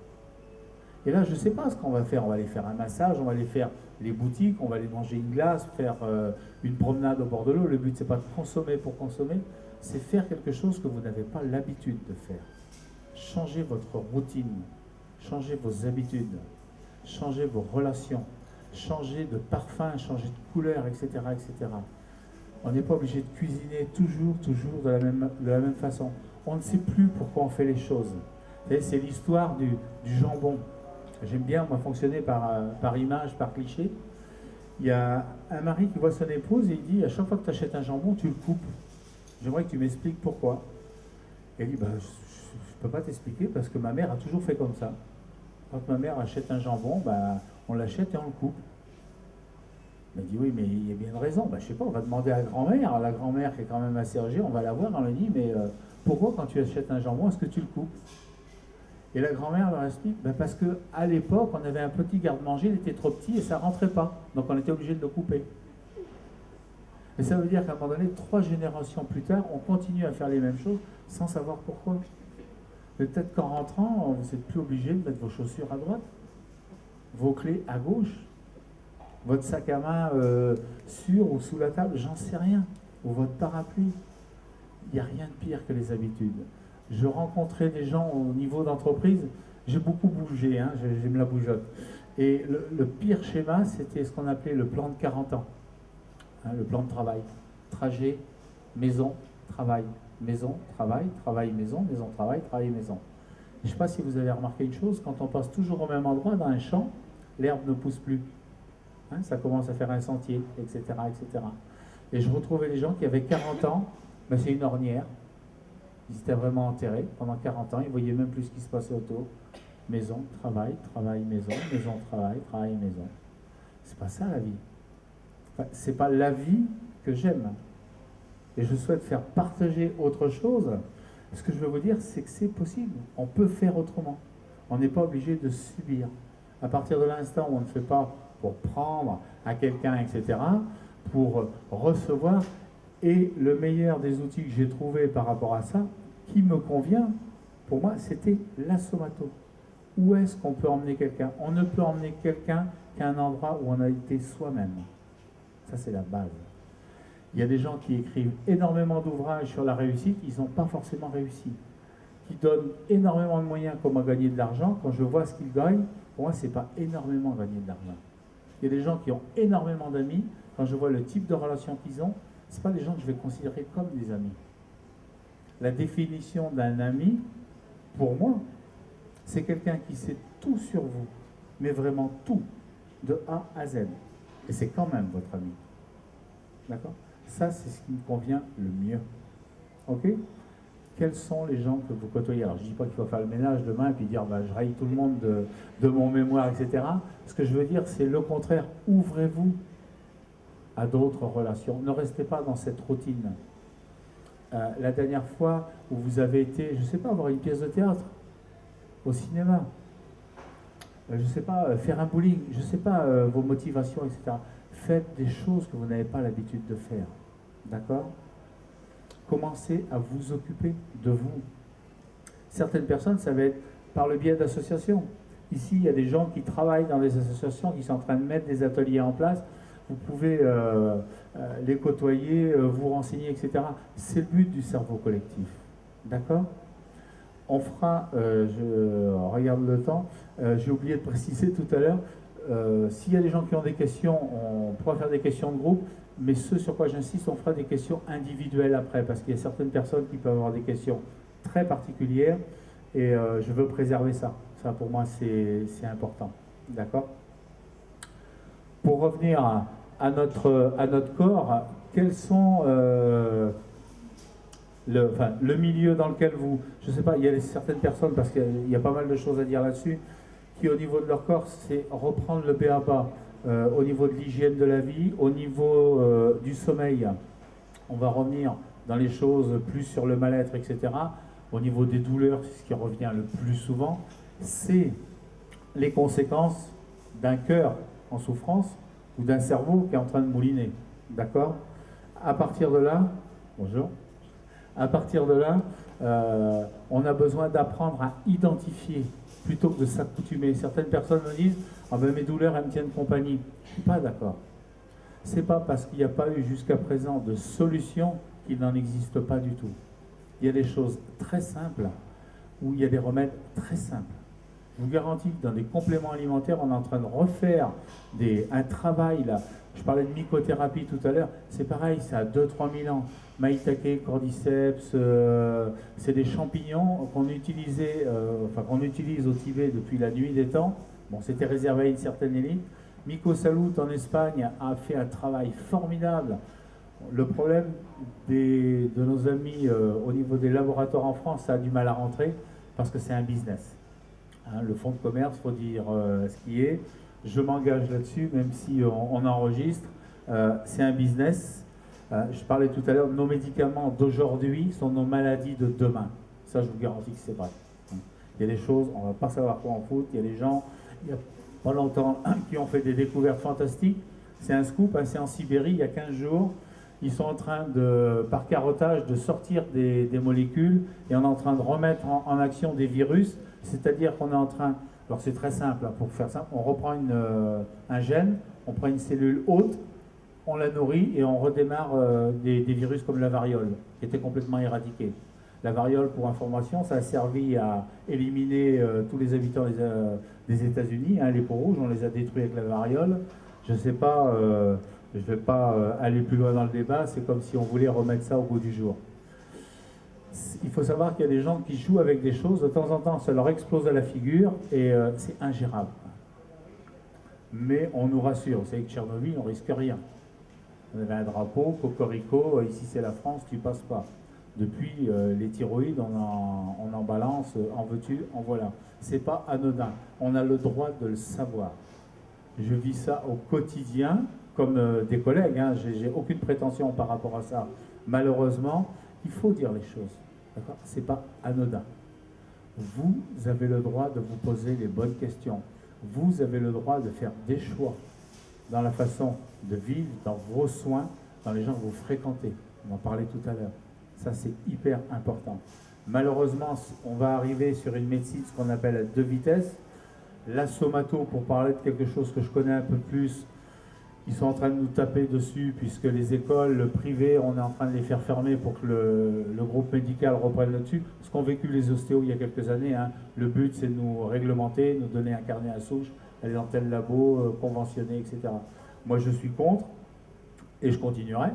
Et là, je ne sais pas ce qu'on va faire. On va aller faire un massage, on va aller faire les boutiques, on va aller manger une glace, faire une promenade au bord de l'eau. Le but, ce n'est pas de consommer pour consommer, c'est faire quelque chose que vous n'avez pas l'habitude de faire. Changez votre routine, changez vos habitudes, changez vos relations, changez de parfum, changez de couleur, etc., etc. On n'est pas obligé de cuisiner toujours de la même façon. On ne sait plus pourquoi on fait les choses. C'est l'histoire du jambon. J'aime bien, moi, fonctionner par image, par cliché. Il y a un mari qui voit son épouse et il dit, à chaque fois que tu achètes un jambon, tu le coupes. J'aimerais que tu m'expliques pourquoi. Et il dit, je ne peux pas t'expliquer parce que ma mère a toujours fait comme ça. Quand ma mère achète un jambon, on l'achète et on le coupe. Il dit, oui, mais il y a bien une raison. Je ne sais pas, on va demander à la grand-mère. La grand-mère qui est quand même assez âgée, on va la voir, on lui dit, mais pourquoi quand tu achètes un jambon, est-ce que tu le coupes? Et la grand-mère leur explique, parce qu'à l'époque, on avait un petit garde-manger, il était trop petit et ça ne rentrait pas. Donc on était obligé de le couper. Et ça veut dire qu'à un moment donné, 3 générations plus tard, on continue à faire les mêmes choses sans savoir pourquoi. Peut-être qu'en rentrant, vous n'êtes plus obligé de mettre vos chaussures à droite, vos clés à gauche, votre sac à main sur ou sous la table, j'en sais rien, ou votre parapluie. Il n'y a rien de pire que les habitudes. Je rencontrais des gens au niveau d'entreprise, j'ai beaucoup bougé, j'aime la bougeotte. Et le pire schéma, c'était ce qu'on appelait le plan de 40 ans. Le plan de travail. Trajet, maison, travail. Maison, travail, travail, maison, maison, travail, travail, maison. Je ne sais pas si vous avez remarqué une chose, quand on passe toujours au même endroit dans un champ, l'herbe ne pousse plus. Ça commence à faire un sentier, etc., etc. Et je retrouvais les gens qui avaient 40 ans, c'est une ornière. Ils étaient vraiment enterrés pendant 40 ans, ils ne voyaient même plus ce qui se passait autour. Maison, travail, travail, maison, maison, travail, travail, maison. C'est pas ça la vie. Enfin, c'est pas la vie que j'aime. Et je souhaite faire partager autre chose. Ce que je veux vous dire, c'est que c'est possible. On peut faire autrement. On n'est pas obligé de subir. À partir de l'instant où on ne fait pas pour prendre à quelqu'un, etc., pour recevoir. Et le meilleur des outils que j'ai trouvé par rapport à ça, qui me convient, pour moi, c'était la somato. Où est-ce qu'on peut emmener quelqu'un? On ne peut emmener quelqu'un qu'à un endroit où on a été soi-même. Ça, c'est la base. Il y a des gens qui écrivent énormément d'ouvrages sur la réussite, ils n'ont pas forcément réussi. Qui donnent énormément de moyens comment gagner de l'argent. Quand je vois ce qu'ils gagnent, pour moi, ce n'est pas énormément gagner de l'argent. Il y a des gens qui ont énormément d'amis. Quand je vois le type de relation qu'ils ont, ce ne sont pas des gens que je vais considérer comme des amis. La définition d'un ami, pour moi, c'est quelqu'un qui sait tout sur vous, mais vraiment tout, de A à Z. Et c'est quand même votre ami. D'accord? Ça, c'est ce qui me convient le mieux. Ok? Quels sont les gens que vous côtoyez? Alors, je ne dis pas qu'il faut faire le ménage demain et puis dire je raille tout le monde de mon mémoire, etc. Ce que je veux dire, c'est le contraire. Ouvrez-vous à d'autres relations. Ne restez pas dans cette routine. La dernière fois où vous avez été, je ne sais pas, voir une pièce de théâtre, au cinéma, je ne sais pas, faire un bowling, je ne sais pas, vos motivations, etc. Faites des choses que vous n'avez pas l'habitude de faire. D'accord? Commencez à vous occuper de vous. Certaines personnes, ça va être par le biais d'associations. Ici, il y a des gens qui travaillent dans des associations, qui sont en train de mettre des ateliers en place. Vous pouvez les côtoyer, vous renseigner, etc. C'est le but du cerveau collectif. D'accord? On fera, je regarde le temps, j'ai oublié de préciser tout à l'heure, s'il y a des gens qui ont des questions, on pourra faire des questions de groupe, mais ce sur quoi j'insiste, on fera des questions individuelles après, parce qu'il y a certaines personnes qui peuvent avoir des questions très particulières, et je veux préserver ça. Ça, pour moi, c'est important. D'accord? Pour revenir à notre corps, quels sont le milieu dans lequel vous... Je ne sais pas, il y a certaines personnes, parce qu'il y a pas mal de choses à dire là-dessus, qui au niveau de leur corps, c'est reprendre le b.a.-ba. au niveau de l'hygiène de la vie, au niveau du sommeil. On va revenir dans les choses plus sur le mal-être, etc. Au niveau des douleurs, ce qui revient le plus souvent, c'est les conséquences d'un cœur en souffrance ou d'un cerveau qui est en train de mouliner. D'accord? À partir de là, bonjour. À partir de là, on a besoin d'apprendre à identifier plutôt que de s'accoutumer. Certaines personnes me disent « Ah ben mes douleurs, elles me tiennent compagnie ». Je ne suis pas d'accord. C'est pas parce qu'il n'y a pas eu jusqu'à présent de solution qu'il n'en existe pas du tout. Il y a des choses très simples où il y a des remèdes très simples. Je vous garantis que dans des compléments alimentaires, on est en train de refaire un travail là. Je parlais de mycothérapie tout à l'heure, c'est pareil, ça a 2-3 000 ans. Maïtake, cordyceps, c'est des champignons qu'on utilisait, qu'on utilise au Tibet depuis la nuit des temps. Bon, c'était réservé à une certaine élite. Miko Salut en Espagne a fait un travail formidable. Le problème de nos amis au niveau des laboratoires en France, ça a du mal à rentrer parce que c'est un business. Hein, le fonds de commerce, il faut dire ce qui est. Je m'engage là-dessus, même si on enregistre. C'est un business. Je parlais tout à l'heure, nos médicaments d'aujourd'hui sont nos maladies de demain. Ça, je vous garantis que c'est vrai. Il y a des choses, on ne va pas savoir quoi en foutre. Il y a des gens, il n'y a pas longtemps, qui ont fait des découvertes fantastiques. C'est un scoop, hein, c'est en Sibérie, il y a 15 jours. Ils sont en train, par carottage, de sortir des molécules et on est en train de remettre en action des virus. C'est-à-dire qu'on est en train... Alors c'est très simple, hein, pour faire simple. On reprend un gène, on prend une cellule haute, on la nourrit et on redémarre des virus comme la variole, qui était complètement éradiquée. La variole, pour information, ça a servi à éliminer tous les habitants des États-Unis. Hein, les peaux rouges, on les a détruits avec la variole. Je ne sais pas, je ne vais pas aller plus loin dans le débat, c'est comme si on voulait remettre ça au goût du jour. Il faut savoir qu'il y a des gens qui jouent avec des choses, de temps en temps ça leur explose à la figure et c'est ingérable. Mais on nous rassure, vous savez que Tchernobyl, on risque rien. On avait un drapeau, cocorico, ici c'est la France, tu passes pas. Depuis les thyroïdes, on en balance, en veux-tu, en voilà. C'est pas anodin, on a le droit de le savoir. Je vis ça au quotidien, comme des collègues, hein. J'ai aucune prétention par rapport à ça. Malheureusement, il faut dire les choses. C'est pas anodin. Vous avez le droit de vous poser les bonnes questions. Vous avez le droit de faire des choix dans la façon de vivre, dans vos soins, dans les gens que vous fréquentez. On en parlait tout à l'heure. Ça, c'est hyper important. Malheureusement, on va arriver sur une médecine, ce qu'on appelle à 2 vitesses. La somato, pour parler de quelque chose que je connais un peu plus, ils sont en train de nous taper dessus, puisque les écoles privées, on est en train de les faire fermer pour que le groupe médical reprenne là-dessus. Ce qu'ont vécu les ostéos il y a quelques années, hein. Le but, c'est de nous réglementer, nous donner un carnet à souche, aller dans tel labo, conventionné, etc. Moi, je suis contre, et je continuerai.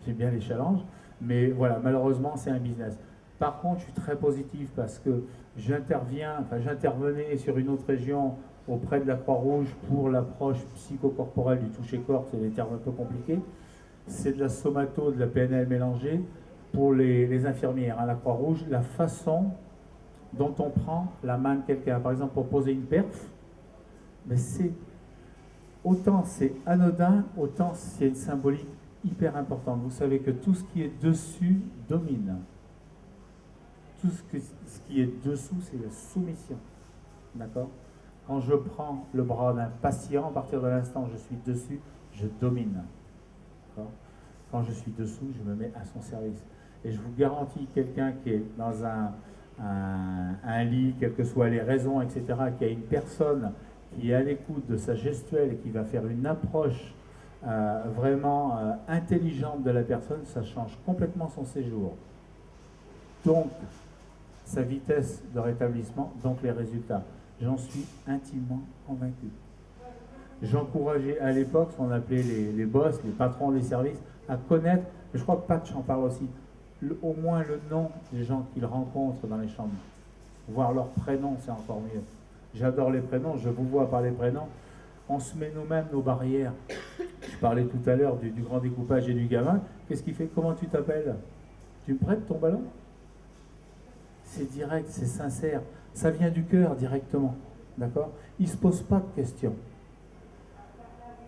J'aime bien les challenges, mais voilà, malheureusement, c'est un business. Par contre, je suis très positif parce que j'intervenais sur une autre région auprès de la Croix-Rouge pour l'approche psychocorporelle du toucher-corps, c'est des termes un peu compliqués. C'est de la somato, de la PNL mélangée pour les infirmières. À la Croix-Rouge, la façon dont on prend la main de quelqu'un, par exemple pour poser une perf, mais autant c'est anodin, autant c'est une symbolique hyper importante. Vous savez que tout ce qui est dessus domine. Tout ce qui est dessous, c'est la soumission. D'accord ? Quand je prends le bras d'un patient, à partir de l'instant où je suis dessus, je domine. Quand je suis dessous, je me mets à son service. Et je vous garantis, quelqu'un qui est dans un lit, quelles que soient les raisons, etc., qui a une personne qui est à l'écoute de sa gestuelle et qui va faire une approche vraiment intelligente de la personne, ça change complètement son séjour. Donc, sa vitesse de rétablissement, donc les résultats. J'en suis intimement convaincu. J'encourageais à l'époque ce qu'on appelait les boss, les patrons des services, à connaître, je crois que Patch en parle aussi, au moins le nom des gens qu'ils rencontrent dans les chambres. Voir leur prénom, c'est encore mieux. J'adore les prénoms, je vous vois par les prénoms. On se met nous-mêmes nos barrières. Je parlais tout à l'heure du grand découpage et du gamin. Qu'est-ce qu'il fait? Comment tu t'appelles? Tu me prêtes ton ballon? C'est direct, c'est sincère. Ça vient du cœur directement. D'accord? Il ne se pose pas de questions.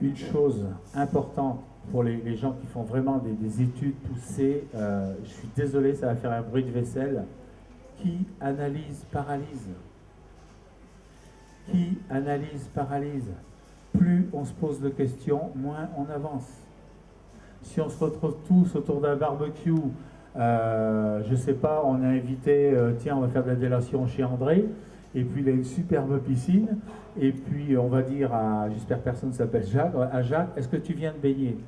une chose importante pour les gens qui font vraiment des études poussées, je suis désolé, ça va faire un bruit de vaisselle, qui analyse, paralyse. Qui analyse, paralyse. Plus on se pose de questions, moins on avance. Si on se retrouve tous autour d'un barbecue, je ne sais pas, on a invité, tiens, on va faire de la délation chez André, et puis il a une superbe piscine, et puis on va dire à, j'espère que personne ne s'appelle Jacques, à Jacques, est-ce que tu viens de baigner?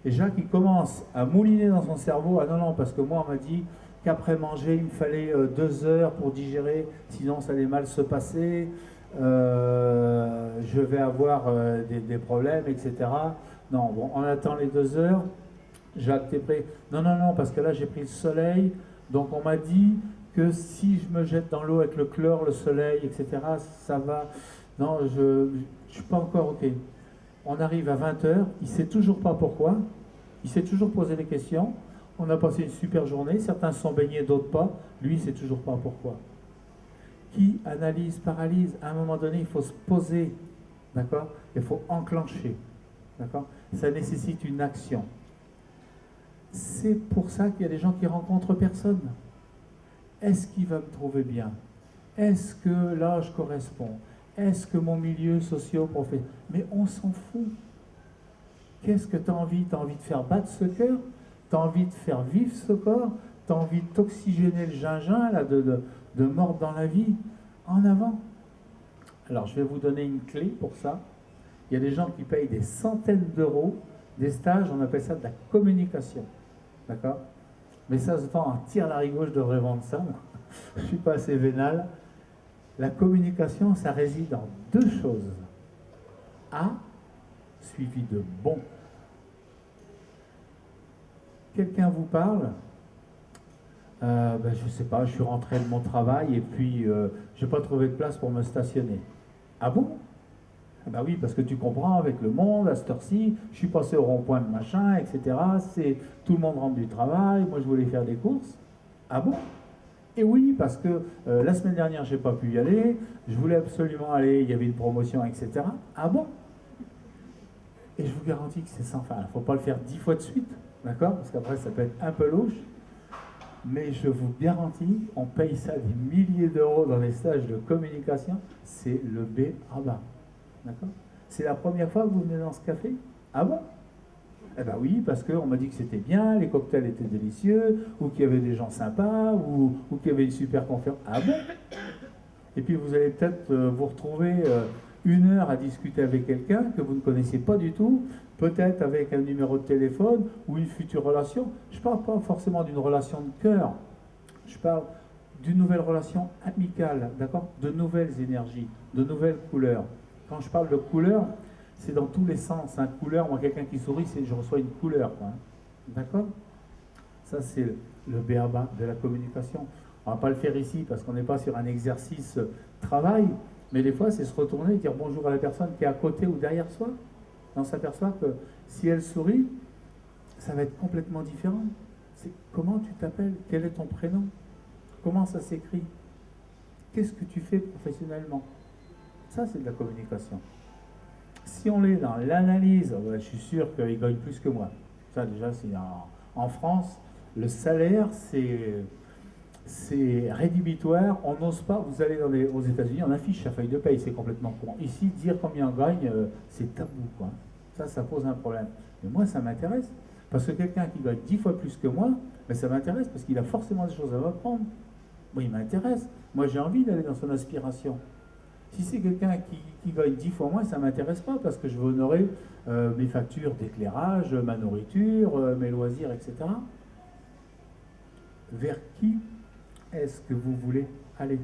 Et Jacques, il commence à mouliner dans son cerveau, ah non, non, parce que moi, on m'a dit qu'après manger, il me fallait 2 heures pour digérer, sinon ça allait mal se passer, je vais avoir des problèmes, etc. Non, bon, on attend les 2 heures. Jacques, t'es prêt? Non, non, non, parce que là, j'ai pris le soleil. Donc, on m'a dit que si je me jette dans l'eau avec le chlore, le soleil, etc., ça va. Non, je ne suis pas encore OK. On arrive à 20 heures. Il ne sait toujours pas pourquoi. Il s'est toujours posé des questions. On a passé une super journée. Certains se sont baignés, d'autres pas. Lui, il ne sait toujours pas pourquoi. Qui analyse, paralyse? À un moment donné, il faut se poser. D'accord? Il faut enclencher. D'accord? Ça nécessite une action. C'est pour ça qu'il y a des gens qui rencontrent personne. Est-ce qu'il va me trouver bien? Est-ce que l'âge correspond? Est-ce que mon milieu socio-professionnel? Mais on s'en fout. Qu'est-ce que tu as envie? Tu as envie de faire battre ce cœur? Tu as envie de faire vivre ce corps? Tu as envie de t'oxygéner le gingin, là, de mordre dans la vie? En avant. Alors, je vais vous donner une clé pour ça. Il y a des gens qui payent des centaines d'euros, des stages, on appelle ça de la communication. D'accord? Mais ça se vend en tire-larigot, je devrais vendre ça. Je ne suis pas assez vénal. La communication, ça réside en 2 choses. A, suivi de bon. Quelqu'un vous parle, je ne sais pas, je suis rentré de mon travail et puis je n'ai pas trouvé de place pour me stationner. Ah bon? Ben oui, parce que tu comprends, avec le monde, à cette heure-ci, je suis passé au rond-point de machin, etc. C'est tout le monde rentre du travail, moi je voulais faire des courses. Ah bon? Et oui, parce que la semaine dernière, j'ai pas pu y aller, je voulais absolument aller, il y avait une promotion, etc. Ah bon? Et je vous garantis que c'est sans fin. Il ne faut pas le faire 10 fois de suite, d'accord? Parce qu'après, ça peut être un peu louche. Mais je vous garantis, on paye ça des milliers d'euros dans les stages de communication, c'est le B à bas. D'accord? C'est la première fois que vous venez dans ce café? Ah bon? Eh bien oui, parce qu'on m'a dit que c'était bien, les cocktails étaient délicieux, ou qu'il y avait des gens sympas, ou qu'il y avait une super conférence. Ah bon? Et puis vous allez peut-être vous retrouver 1 heure à discuter avec quelqu'un que vous ne connaissez pas du tout, peut-être avec un numéro de téléphone ou une future relation. Je ne parle pas forcément d'une relation de cœur, je parle d'une nouvelle relation amicale, d'accord? De nouvelles énergies, de nouvelles couleurs. Quand je parle de couleurs, c'est dans tous les sens. Hein. Couleur, moi, quelqu'un qui sourit, je reçois une couleur. Hein. D'accord? Ça, c'est le b.a.-ba de la communication. On ne va pas le faire ici parce qu'on n'est pas sur un exercice travail, mais des fois, c'est se retourner et dire bonjour à la personne qui est à côté ou derrière soi. Et on s'aperçoit que si elle sourit, ça va être complètement différent. C'est comment tu t'appelles? Quel est ton prénom? Comment ça s'écrit? Qu'est-ce que tu fais professionnellement? Ça, c'est de la communication. Si on est dans l'analyse, je suis sûr qu'il gagne plus que moi. Ça, déjà, c'est en France, le salaire, c'est rédhibitoire. On n'ose pas. Vous allez aux États-Unis, on affiche sa feuille de paye, c'est complètement con. Ici, dire combien on gagne, c'est tabou, quoi. Ça pose un problème. Mais moi, ça m'intéresse. Parce que quelqu'un qui gagne 10 fois plus que moi, ça m'intéresse parce qu'il a forcément des choses à m'apprendre. Moi, il m'intéresse. Moi, j'ai envie d'aller dans son aspiration. Si c'est quelqu'un qui gagne 10 fois moins, ça ne m'intéresse pas parce que je veux honorer mes factures d'éclairage, ma nourriture, mes loisirs, etc. Vers qui est-ce que vous voulez aller?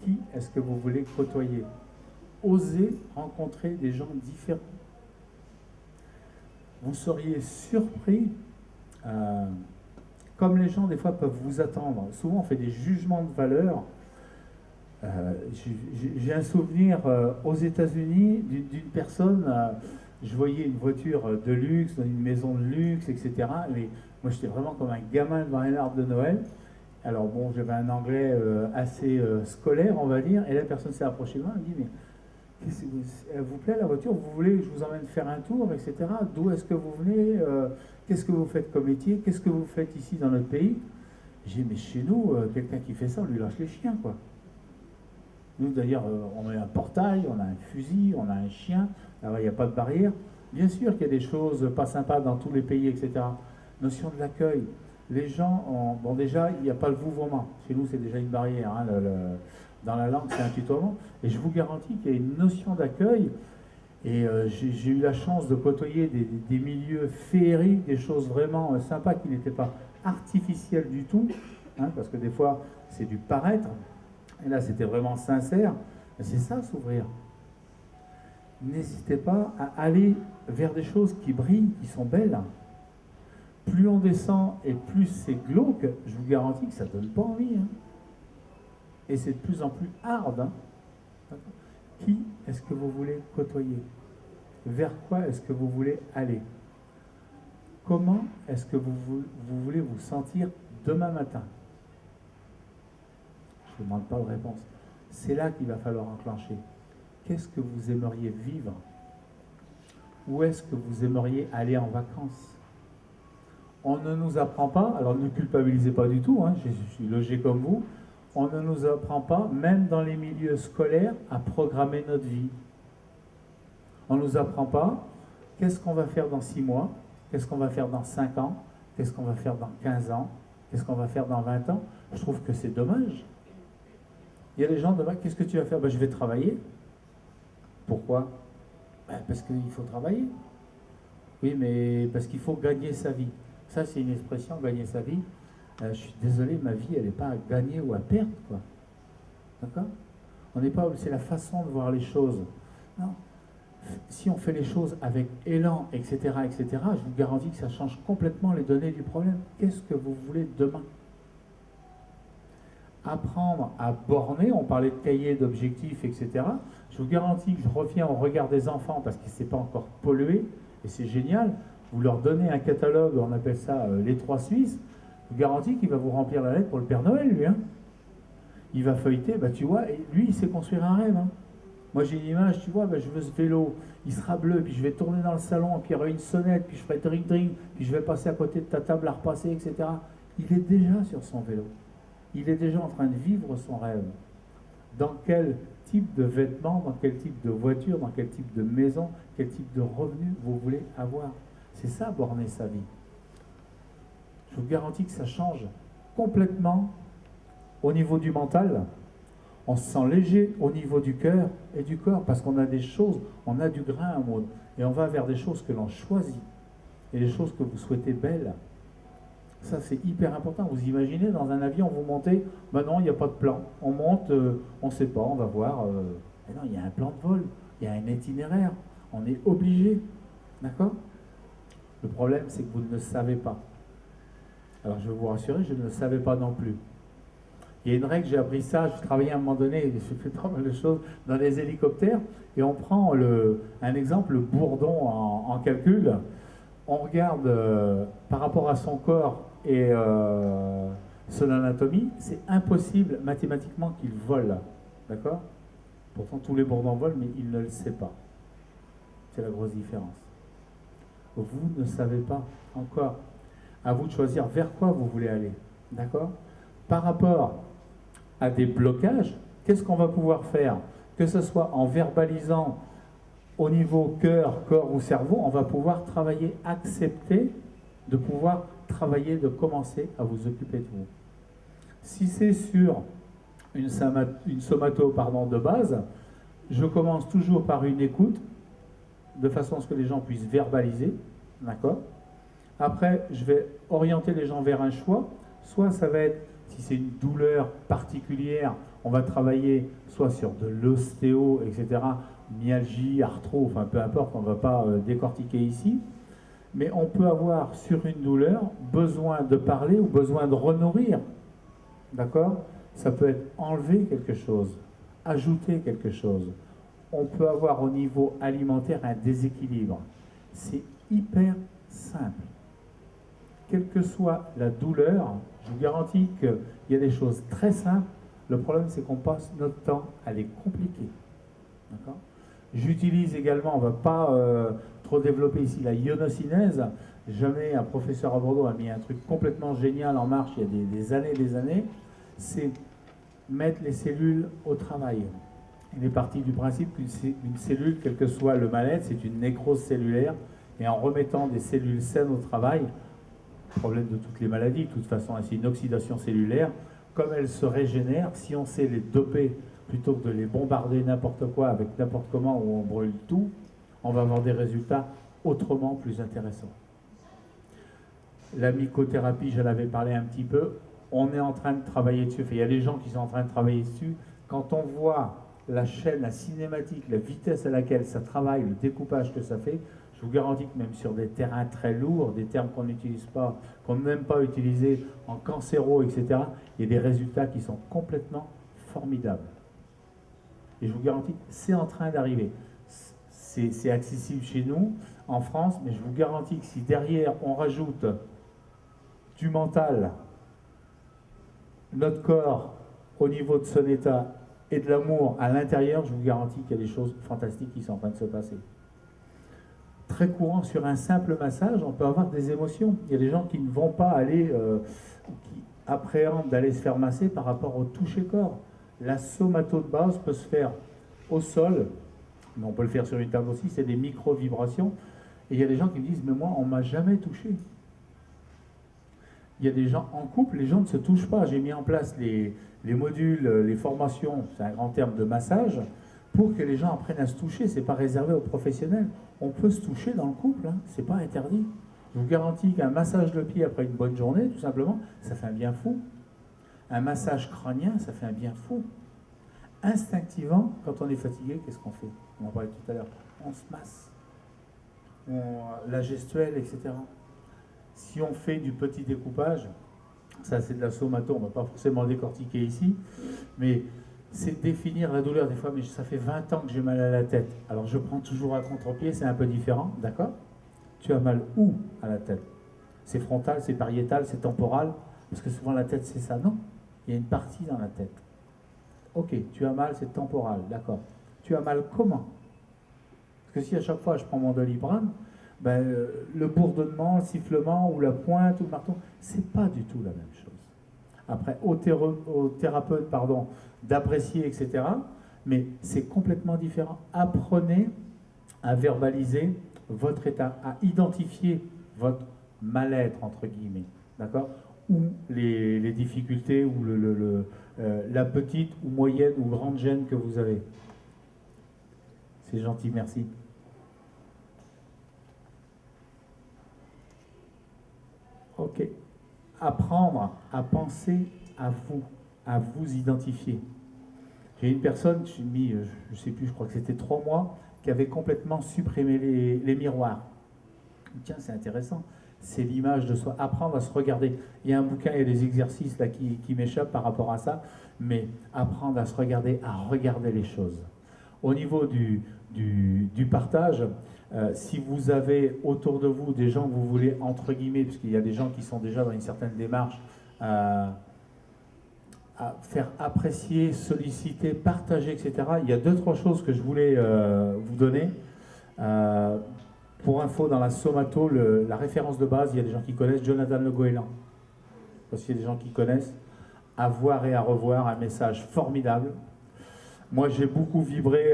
Qui est-ce que vous voulez côtoyer? Osez rencontrer des gens différents. Vous seriez surpris, comme les gens des fois peuvent vous attendre. Souvent on fait des jugements de valeur. J'ai un souvenir aux États-Unis d'une personne, je voyais une voiture de luxe, dans une maison de luxe, etc. Mais moi j'étais vraiment comme un gamin devant un arbre de Noël. Alors bon, j'avais un anglais assez scolaire, on va dire, et la personne s'est approchée de moi et me dit Elle vous plaît la voiture? Vous voulez que je vous emmène faire un tour, etc. D'où est-ce que vous venez? Qu'est-ce que vous faites comme métier? Qu'est-ce que vous faites ici dans notre pays? J'ai dit, mais chez nous, quelqu'un qui fait ça, on lui lâche les chiens, quoi. Nous, d'ailleurs, on a un portail, on a un fusil, on a un chien, là-bas, il n'y a pas de barrière. Bien sûr qu'il y a des choses pas sympas dans tous les pays, etc. Notion de l'accueil. Les gens ont... Bon, déjà, il n'y a pas le vouvoiement. Chez nous, c'est déjà une barrière. Hein, dans la langue, c'est un tutoiement. Et je vous garantis qu'il y a une notion d'accueil. Et j'ai eu la chance de côtoyer des milieux féeriques, des choses vraiment sympas qui n'étaient pas artificielles du tout. Hein, parce que des fois, c'est du paraître. Et là, c'était vraiment sincère. C'est ça, s'ouvrir. N'hésitez pas à aller vers des choses qui brillent, qui sont belles. Plus on descend et plus c'est glauque, je vous garantis que ça ne donne pas envie. Hein. Et c'est de plus en plus hard. Hein. Qui est-ce que vous voulez côtoyer? Vers quoi est-ce que vous voulez aller? Comment est-ce que vous voulez vous sentir demain matin? Je ne demande pas de réponse. C'est là qu'il va falloir enclencher. Qu'est-ce que vous aimeriez vivre? Où est-ce que vous aimeriez aller en vacances? On ne nous apprend pas, alors ne culpabilisez pas du tout, hein, je suis logé comme vous, on ne nous apprend pas, même dans les milieux scolaires, à programmer notre vie. On ne nous apprend pas qu'est-ce qu'on va faire dans 6 mois, qu'est-ce qu'on va faire dans 5 ans, qu'est-ce qu'on va faire dans 15 ans, qu'est-ce qu'on va faire dans 20 ans. Je trouve que c'est dommage. Il y a des gens demain, qu'est-ce que tu vas faire? Ben, je vais travailler. Pourquoi? Ben, parce qu'il faut travailler. Oui, mais parce qu'il faut gagner sa vie. Ça, c'est une expression, gagner sa vie. Je suis désolé, ma vie, elle n'est pas à gagner ou à perdre, quoi. D'accord? On n'est pas... C'est la façon de voir les choses. Non. Si on fait les choses avec élan, etc., etc., je vous garantis que ça change complètement les données du problème. Qu'est-ce que vous voulez demain? Apprendre à borner, on parlait de cahiers, d'objectifs, etc. Je vous garantis que je reviens au regard des enfants parce qu'il ne s'est pas encore pollué, et c'est génial. Vous leur donnez un catalogue, on appelle ça les 3 Suisses, je vous garantis qu'il va vous remplir la lettre pour le Père Noël, lui. Hein. Il va feuilleter, bah, tu vois, et lui, il sait construire un rêve. Hein. Moi, j'ai une image, tu vois, bah, je veux ce vélo, il sera bleu, puis je vais tourner dans le salon, puis il y aura une sonnette, puis je ferai drink, puis je vais passer à côté de ta table à repasser, etc. Il est déjà sur son vélo. Il est déjà en train de vivre son rêve. Dans quel type de vêtements, dans quel type de voiture, dans quel type de maison, quel type de revenus vous voulez avoir? C'est ça, borner sa vie. Je vous garantis que ça change complètement au niveau du mental. On se sent léger au niveau du cœur et du corps parce qu'on a des choses, on a du grain à moudre. Et on va vers des choses que l'on choisit et des choses que vous souhaitez belles. Ça, c'est hyper important. Vous imaginez, dans un avion, vous montez, ben non, il n'y a pas de plan. On monte, on ne sait pas, on va voir. Mais non, il y a un plan de vol, il y a un itinéraire. On est obligé. D'accord? Le problème, c'est que vous ne le savez pas. Alors, je vais vous rassurer, je ne le savais pas non plus. Il y a une règle, j'ai appris ça, je travaillais à un moment donné, j'ai fait pas mal de choses dans les hélicoptères, et on prend un exemple, le bourdon en calcul. On regarde par rapport à son corps et son anatomie, c'est impossible mathématiquement qu'il vole. D'accord? Pourtant, tous les bourdons volent, mais il ne le sait pas. C'est la grosse différence. Vous ne savez pas encore. À vous de choisir vers quoi vous voulez aller. D'accord? Par rapport à des blocages, qu'est-ce qu'on va pouvoir faire? Que ce soit en verbalisant au niveau cœur, corps ou cerveau, on va pouvoir travailler, accepter de pouvoir travailler, de commencer à vous occuper de vous. Si c'est sur une somato de base, je commence toujours par une écoute, de façon à ce que les gens puissent verbaliser, d'accord? Après, je vais orienter les gens vers un choix, soit ça va être, si c'est une douleur particulière, on va travailler soit sur de l'ostéo, etc., myalgie, arthro, enfin peu importe, on ne va pas décortiquer ici, mais on peut avoir sur une douleur besoin de parler ou besoin de renourrir, d'accord? Ça peut être enlever quelque chose, ajouter quelque chose. On peut avoir au niveau alimentaire un déséquilibre. C'est hyper simple. Quelle que soit la douleur, je vous garantis qu'il y a des choses très simples. Le problème, c'est qu'on passe notre temps à les compliquer. D'accord? J'utilise également, on ne va pas trop développer ici, la ionocinèse. Jamais un professeur à Bordeaux a mis un truc complètement génial en marche il y a des années. C'est mettre les cellules au travail. Il est parti du principe qu'une cellule, quel que soit le mal-être, c'est une nécrose cellulaire. Et en remettant des cellules saines au travail, problème de toutes les maladies, de toute façon, c'est une oxydation cellulaire, comme elles se régénèrent, si on sait les doper plutôt que de les bombarder n'importe quoi avec n'importe comment où on brûle tout, on va avoir des résultats autrement plus intéressants. La mycothérapie, j'en avais parlé un petit peu, on est en train de travailler dessus. Il y a des gens qui sont en train de travailler dessus. Quand on voit la chaîne, la cinématique, la vitesse à laquelle ça travaille, le découpage que ça fait, je vous garantis que même sur des terrains très lourds, des termes qu'on n'utilise pas, qu'on n'aime pas utiliser en cancéro, etc., il y a des résultats qui sont complètement formidables. Et je vous garantis, c'est en train d'arriver. C'est accessible chez nous, en France, mais je vous garantis que si derrière on rajoute du mental, notre corps au niveau de son état et de l'amour à l'intérieur, je vous garantis qu'il y a des choses fantastiques qui sont en train de se passer. Très courant, sur un simple massage, on peut avoir des émotions. Il y a des gens qui ne vont pas aller, qui appréhendent d'aller se faire masser par rapport au toucher-corps. La somato de base peut se faire au sol, mais on peut le faire sur une table aussi, c'est des micro-vibrations. Et il y a des gens qui me disent, mais moi, on ne m'a jamais touché. Il y a des gens en couple, les gens ne se touchent pas. J'ai mis en place les modules, les formations, c'est un grand terme de massage, pour que les gens apprennent à se toucher. Ce n'est pas réservé aux professionnels. On peut se toucher dans le couple, hein. Ce n'est pas interdit. Je vous garantis qu'un massage de pied après une bonne journée, tout simplement, ça fait un bien fou. Un massage crânien, ça fait un bien fou. Instinctivement, quand on est fatigué, qu'est-ce qu'on fait? On en parlait tout à l'heure. On se masse. La gestuelle, etc. Si on fait du petit découpage, ça c'est de la somato, on ne va pas forcément le décortiquer ici, mais c'est définir la douleur. Des fois, mais ça fait 20 ans que j'ai mal à la tête. Alors je prends toujours un contre-pied, c'est un peu différent, d'accord? Tu as mal où à la tête? C'est frontal, c'est pariétal, c'est temporal? Parce que souvent la tête c'est ça. Non, il y a une partie dans la tête. Ok, tu as mal, c'est temporal, d'accord. Tu as mal comment? Parce que si à chaque fois je prends mon Doliprane, ben, le bourdonnement, le sifflement ou la pointe ou le marteau, c'est pas du tout la même chose. Après, au thérapeute, pardon, d'apprécier, etc. Mais c'est complètement différent. Apprenez à verbaliser votre état, à identifier votre mal-être, entre guillemets, d'accord? Ou les difficultés, ou la petite ou moyenne ou grande gêne que vous avez. C'est gentil, merci. Ok. Apprendre à penser à vous identifier. J'ai une personne, je ne sais plus, je crois que c'était 3 mois, qui avait complètement supprimé les miroirs. Tiens, c'est intéressant. C'est l'image de soi. Apprendre à se regarder. Il y a un bouquin, il y a des exercices là qui m'échappent par rapport à ça, mais apprendre à se regarder, à regarder les choses. Au niveau du partage, si vous avez autour de vous des gens que vous voulez, entre guillemets, puisqu'il y a des gens qui sont déjà dans une certaine démarche, à faire apprécier, solliciter, partager, etc. Il y a 2-3 choses que je voulais vous donner. Pour info, dans la somato, la référence de base, il y a des gens qui connaissent Jonathan Le Goéland. Parce qu'il y a des gens qui connaissent. À voir et à revoir, un message formidable. Moi, j'ai beaucoup vibré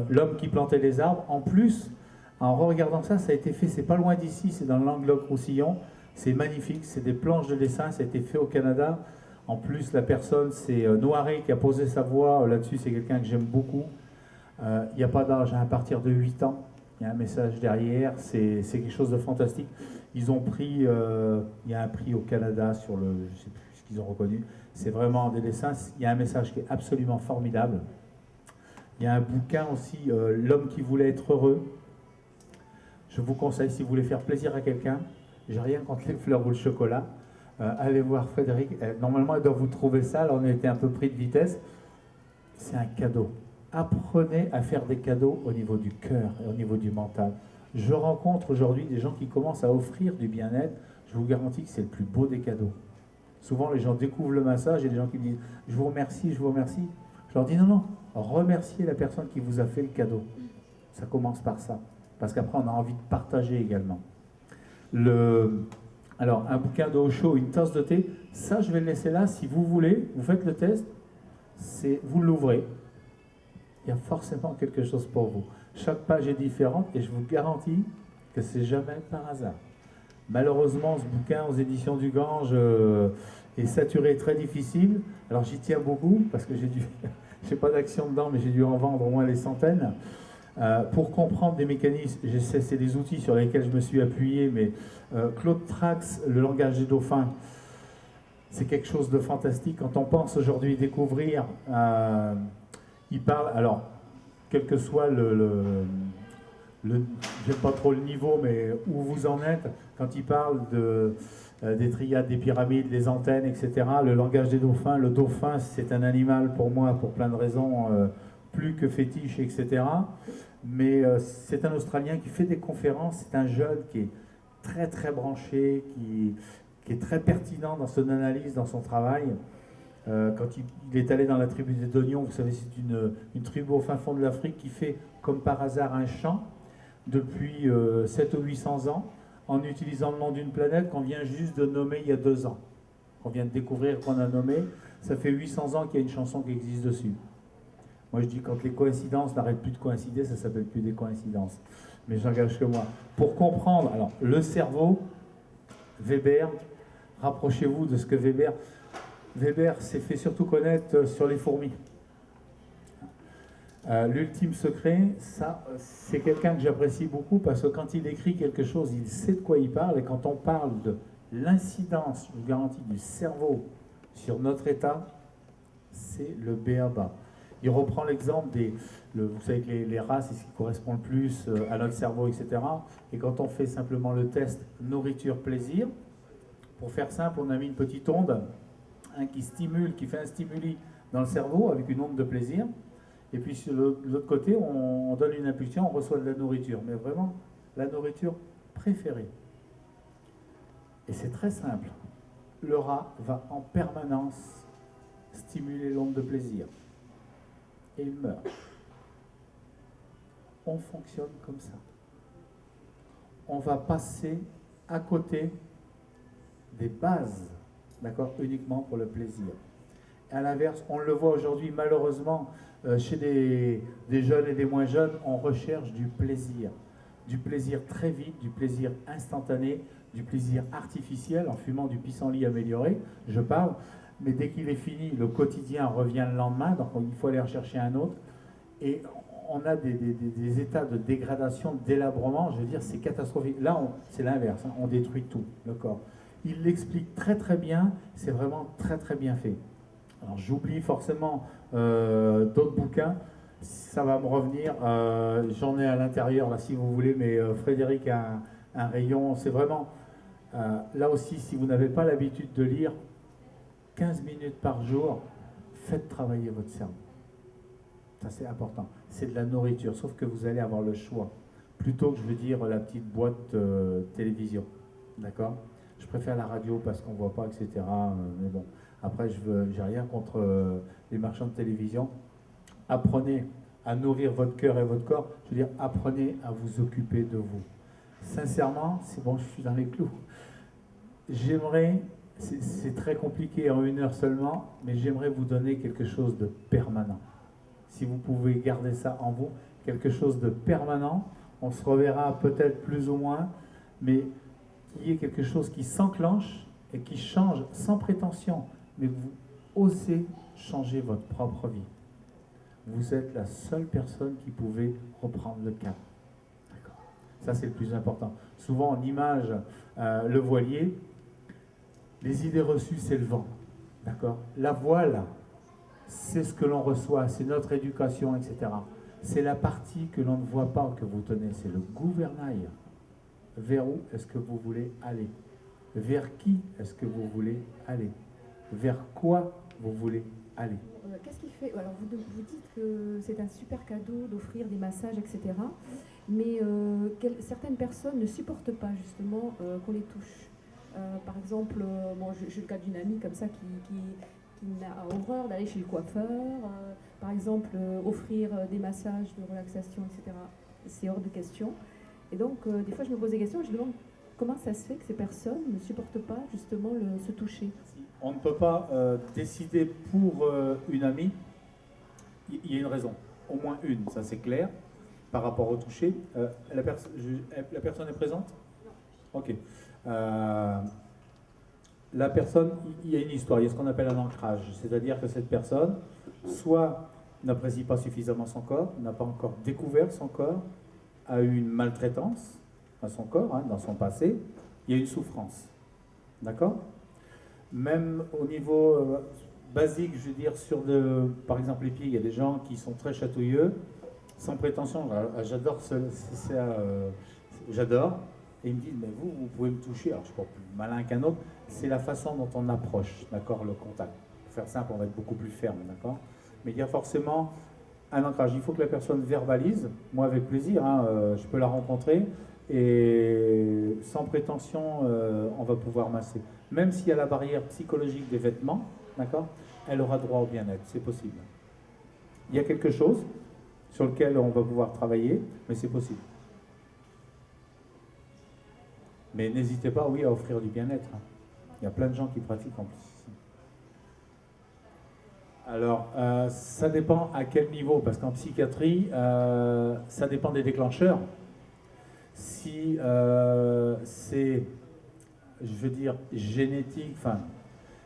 L'homme qui plantait les arbres. En plus, en regardant ça, ça a été fait, c'est pas loin d'ici, c'est dans le Languedoc-Roussillon. C'est magnifique, c'est des planches de dessin, ça a été fait au Canada. En plus, la personne, c'est Noiret qui a posé sa voix là-dessus, c'est quelqu'un que j'aime beaucoup. Il n'y a pas d'âge, à partir de 8 ans, il y a un message derrière, c'est quelque chose de fantastique. Ils ont pris, il y a un prix au Canada sur le, je ne sais plus ce qu'ils ont reconnu, c'est vraiment des dessins, il y a un message qui est absolument formidable. Il y a un bouquin aussi, L'homme qui voulait être heureux. Je vous conseille, si vous voulez faire plaisir à quelqu'un, j'ai rien contre les fleurs ou le chocolat, allez voir Frédéric. Normalement, elle doit vous trouver ça, là on a été un peu pris de vitesse. C'est un cadeau. Apprenez à faire des cadeaux au niveau du cœur et au niveau du mental. Je rencontre aujourd'hui des gens qui commencent à offrir du bien-être. Je vous garantis que c'est le plus beau des cadeaux. Souvent, les gens découvrent le massage et des gens qui me disent « je vous remercie, je vous remercie ». Je leur dis « non, non, remerciez la personne qui vous a fait le cadeau ». Ça commence par ça. Parce qu'après, on a envie de partager également. Alors, un bouquin de Osho, une tasse de thé, ça, je vais le laisser là. Si vous voulez, vous faites le test, vous l'ouvrez. Il y a forcément quelque chose pour vous. Chaque page est différente et je vous garantis que c'est jamais par hasard. Malheureusement, ce bouquin aux éditions du Gange est saturé, très difficile. Alors j'y tiens beaucoup parce que j'ai pas d'action dedans, mais j'ai dû en vendre au moins des centaines. Pour comprendre des mécanismes, c'est des outils sur lesquels je me suis appuyé, mais Claude Trax, le langage des dauphins, c'est quelque chose de fantastique. Quand on pense aujourd'hui découvrir, il parle, alors, quel que soit j'aime pas trop le niveau, mais où vous en êtes, quand il parle des triades, des pyramides, des antennes, etc., le langage des dauphins, le dauphin, c'est un animal pour moi, pour plein de raisons, plus que fétiche, etc. Mais c'est un Australien qui fait des conférences, c'est un jeune qui est très très branché, qui est très pertinent dans son analyse, dans son travail. Quand il est allé dans la tribu des Donions, vous savez, c'est une tribu au fin fond de l'Afrique qui fait, comme par hasard, un chant depuis 7 ou 800 ans, en utilisant le nom d'une planète qu'on vient juste de nommer il y a 2 ans. On vient de découvrir qu'on a nommé. Ça fait 800 ans qu'il y a une chanson qui existe dessus. Moi, je dis quand les coïncidences n'arrêtent plus de coïncider, ça ne s'appelle plus des coïncidences. Mais j'engage que moi. Pour comprendre, alors, le cerveau, Weber, rapprochez-vous de ce que Weber s'est fait surtout connaître sur les fourmis. L'ultime secret, ça, c'est quelqu'un que j'apprécie beaucoup parce que quand il écrit quelque chose, il sait de quoi il parle. Et quand on parle de l'incidence, je vous garantis, du cerveau sur notre état, c'est le b.a.-ba. Il reprend l'exemple vous savez que les rats, c'est ce qui correspond le plus à notre cerveau, etc. Et quand on fait simplement le test nourriture-plaisir, pour faire simple, on a mis une petite onde qui stimule, qui fait un stimuli dans le cerveau avec une onde de plaisir. Et puis de l'autre côté, on donne une impulsion, on reçoit de la nourriture. Mais vraiment, la nourriture préférée. Et c'est très simple. Le rat va en permanence stimuler l'onde de plaisir. Et il meurt. On fonctionne comme ça. On va passer à côté des bases, d'accord, uniquement pour le plaisir. À l'inverse, on le voit aujourd'hui malheureusement chez des jeunes et des moins jeunes, on recherche du plaisir très vite, du plaisir instantané, du plaisir artificiel en fumant du pissenlit amélioré, je parle, mais dès qu'il est fini, le quotidien revient le lendemain, donc il faut aller en chercher un autre, et on a des états de dégradation, de délabrement, je veux dire, c'est catastrophique. Là, c'est l'inverse, hein, on détruit tout, le corps. Il l'explique très très bien, c'est vraiment très très bien fait. Alors j'oublie forcément d'autres bouquins, ça va me revenir, j'en ai à l'intérieur là si vous voulez, mais Frédéric a un rayon, c'est vraiment, là aussi si vous n'avez pas l'habitude de lire, 15 minutes par jour, faites travailler votre cerveau. Ça c'est important, c'est de la nourriture, sauf que vous allez avoir le choix, plutôt que je veux dire la petite boîte télévision, d'accord? Je préfère la radio parce qu'on ne voit pas, etc. Mais bon, après, j'ai rien contre les marchands de télévision. Apprenez à nourrir votre cœur et votre corps. Je veux dire, apprenez à vous occuper de vous. Sincèrement, c'est bon, je suis dans les clous. J'aimerais, c'est très compliqué en 1 heure seulement, mais j'aimerais vous donner quelque chose de permanent. Si vous pouvez garder ça en vous, quelque chose de permanent, on se reverra peut-être plus ou moins, mais qu'il y ait quelque chose qui s'enclenche et qui change sans prétention, mais que vous osez changer votre propre vie. Vous êtes la seule personne qui pouvait reprendre le cap. D'accord. Ça, c'est le plus important. Souvent, on image le voilier. Les idées reçues, c'est le vent. D'accord. La voile, c'est ce que l'on reçoit, c'est notre éducation, etc. C'est la partie que l'on ne voit pas que vous tenez, c'est le gouvernail. Vers où est-ce que vous voulez aller? Vers qui est-ce que vous voulez aller? Vers quoi vous voulez aller?
Qu'est-ce qui fait... Alors vous dites que c'est un super cadeau d'offrir des massages, etc. Mais certaines personnes ne supportent pas justement qu'on les touche. Par exemple, j'ai le cas d'une amie comme ça qui a horreur d'aller chez le coiffeur. Par exemple, offrir des massages de relaxation, etc. c'est hors de question. Et donc, des fois, je me pose des questions et je me demande comment ça se fait que ces personnes ne supportent pas justement se toucher.
On ne peut pas décider pour une amie. Il y a une raison, au moins une, ça c'est clair, par rapport au toucher. La personne est présente? Non. Ok. La personne, il y a une histoire, il y a ce qu'on appelle un ancrage, c'est-à-dire que cette personne, soit n'apprécie pas suffisamment son corps, n'a pas encore découvert son corps, a eu une maltraitance à son corps, hein, dans son passé, il y a une souffrance. D'accord? Même au niveau basique, je veux dire, par exemple les pieds, il y a des gens qui sont très chatouilleux, sans prétention, j'adore j'adore, et ils me disent, mais vous pouvez me toucher, alors je suis pas plus malin qu'un autre, c'est la façon dont on approche, d'accord, le contact. Pour faire simple, on va être beaucoup plus ferme, d'accord? Mais il y a forcément un ancrage, il faut que la personne verbalise, moi avec plaisir, hein, je peux la rencontrer, et sans prétention, on va pouvoir masser. Même s'il y a la barrière psychologique des vêtements, d'accord, elle aura droit au bien-être, c'est possible. Il y a quelque chose sur lequel on va pouvoir travailler, mais c'est possible. Mais n'hésitez pas, oui, à offrir du bien-être. Il y a plein de gens qui pratiquent en plus. Alors, ça dépend à quel niveau, parce qu'en psychiatrie, ça dépend des déclencheurs. Si c'est, je veux dire, génétique, enfin,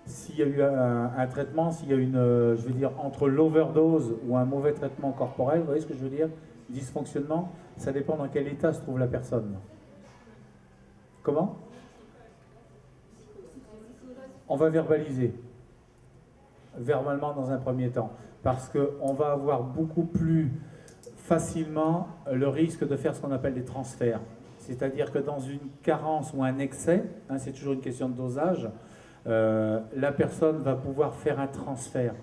s'il y a eu un traitement, s'il y a une, je veux dire, entre l'overdose ou un mauvais traitement corporel, vous voyez ce que je veux dire? Dysfonctionnement, ça dépend dans quel état se trouve la personne. Comment? On va verbaliser, verbalement dans un premier temps, parce qu'on va avoir beaucoup plus facilement le risque de faire ce qu'on appelle des transferts. C'est-à-dire que dans une carence ou un excès, hein, c'est toujours une question de dosage, la personne va pouvoir faire un transfert.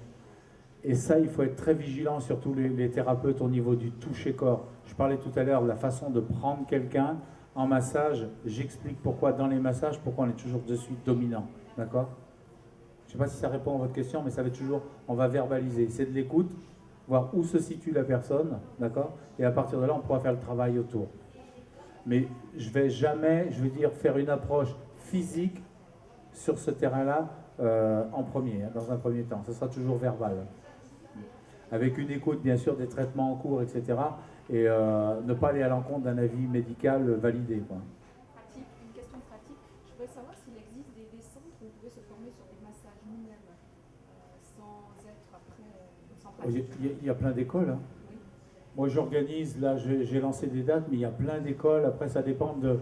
Et ça, il faut être très vigilant, surtout les thérapeutes au niveau du toucher-corps. Je parlais tout à l'heure de la façon de prendre quelqu'un en massage. J'explique pourquoi dans les massages, pourquoi on est toujours de suite dominant. D'accord? Je ne sais pas si ça répond à votre question, mais ça va être toujours, on va verbaliser. C'est de l'écoute, voir où se situe la personne, d'accord? Et à partir de là, on pourra faire le travail autour. Mais je ne vais jamais, je veux dire, faire une approche physique sur ce terrain-là en premier, hein, dans un premier temps. Ce sera toujours verbal. Avec une écoute, bien sûr, des traitements en cours, etc. Et ne pas aller à l'encontre d'un avis médical validé, quoi.
Pratique, une question pratique. Je voudrais savoir s'il existe des centres où vous pouvez se former sur des massages nous-mêmes, sans être après, sans pratique.
Il y a plein d'écoles, hein.
Oui.
Moi, j'organise, là, j'ai lancé des dates, mais il y a plein d'écoles. Après, ça dépend de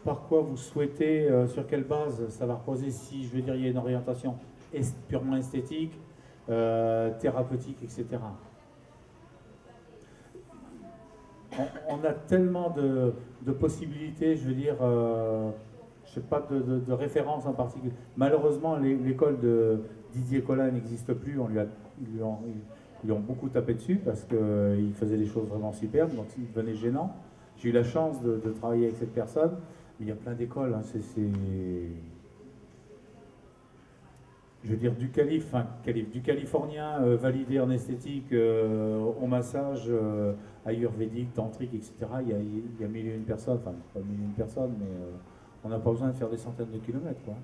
par quoi vous souhaitez, sur quelle base ça va reposer. Si, je veux dire, il y a une orientation purement esthétique, thérapeutique, etc. On a tellement de possibilités, je veux dire, je sais pas de référence en particulier. Malheureusement, l'école de Didier Colin n'existe plus. Ils lui ont beaucoup tapé dessus parce qu'il faisait des choses vraiment superbes, donc il devenait gênant. J'ai eu la chance de travailler avec cette personne, mais il y a plein d'écoles. Hein, je veux dire, du californien validé en esthétique au massage ayurvédique, tantrique, etc. Il y a mille et une personnes, enfin pas mille et une personnes, mais on n'a pas besoin de faire des centaines de kilomètres, quoi.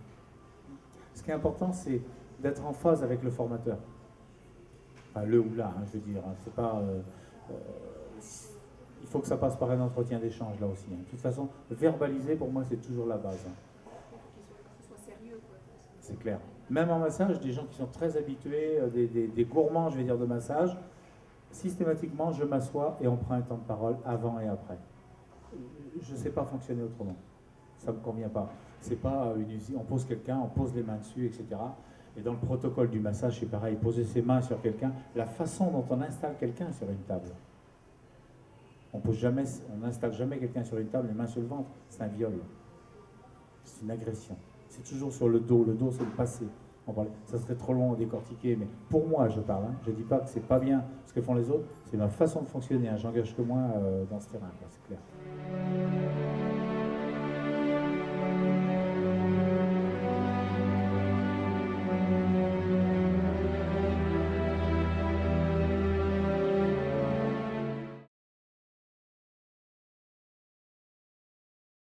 Ce qui est important, c'est d'être en phase avec le formateur. Enfin, le ou la, hein, je veux dire. Hein, c'est pas, il faut que ça passe par un entretien d'échange, là aussi. Hein. De toute façon, verbaliser, pour moi, c'est toujours la base. Hein.
Que ce soit sérieux, quoi.
C'est clair. Même en massage, des gens qui sont très habitués, des gourmands, je vais dire, de massage, systématiquement, je m'assois et on prend un temps de parole avant et après. Je ne sais pas fonctionner autrement. Ça ne me convient pas. C'est pas une usine, on pose quelqu'un, on pose les mains dessus, etc. Et dans le protocole du massage, c'est pareil, poser ses mains sur quelqu'un, la façon dont on installe quelqu'un sur une table. On n'installe jamais quelqu'un sur une table, les mains sur le ventre, c'est un viol. C'est une agression. C'est toujours sur le dos c'est le passé. Ça serait trop long à décortiquer, mais pour moi, je parle. Hein. Je ne dis pas que c'est pas bien ce que font les autres, c'est ma façon de fonctionner. Hein. J'engage que moi dans ce terrain, c'est clair.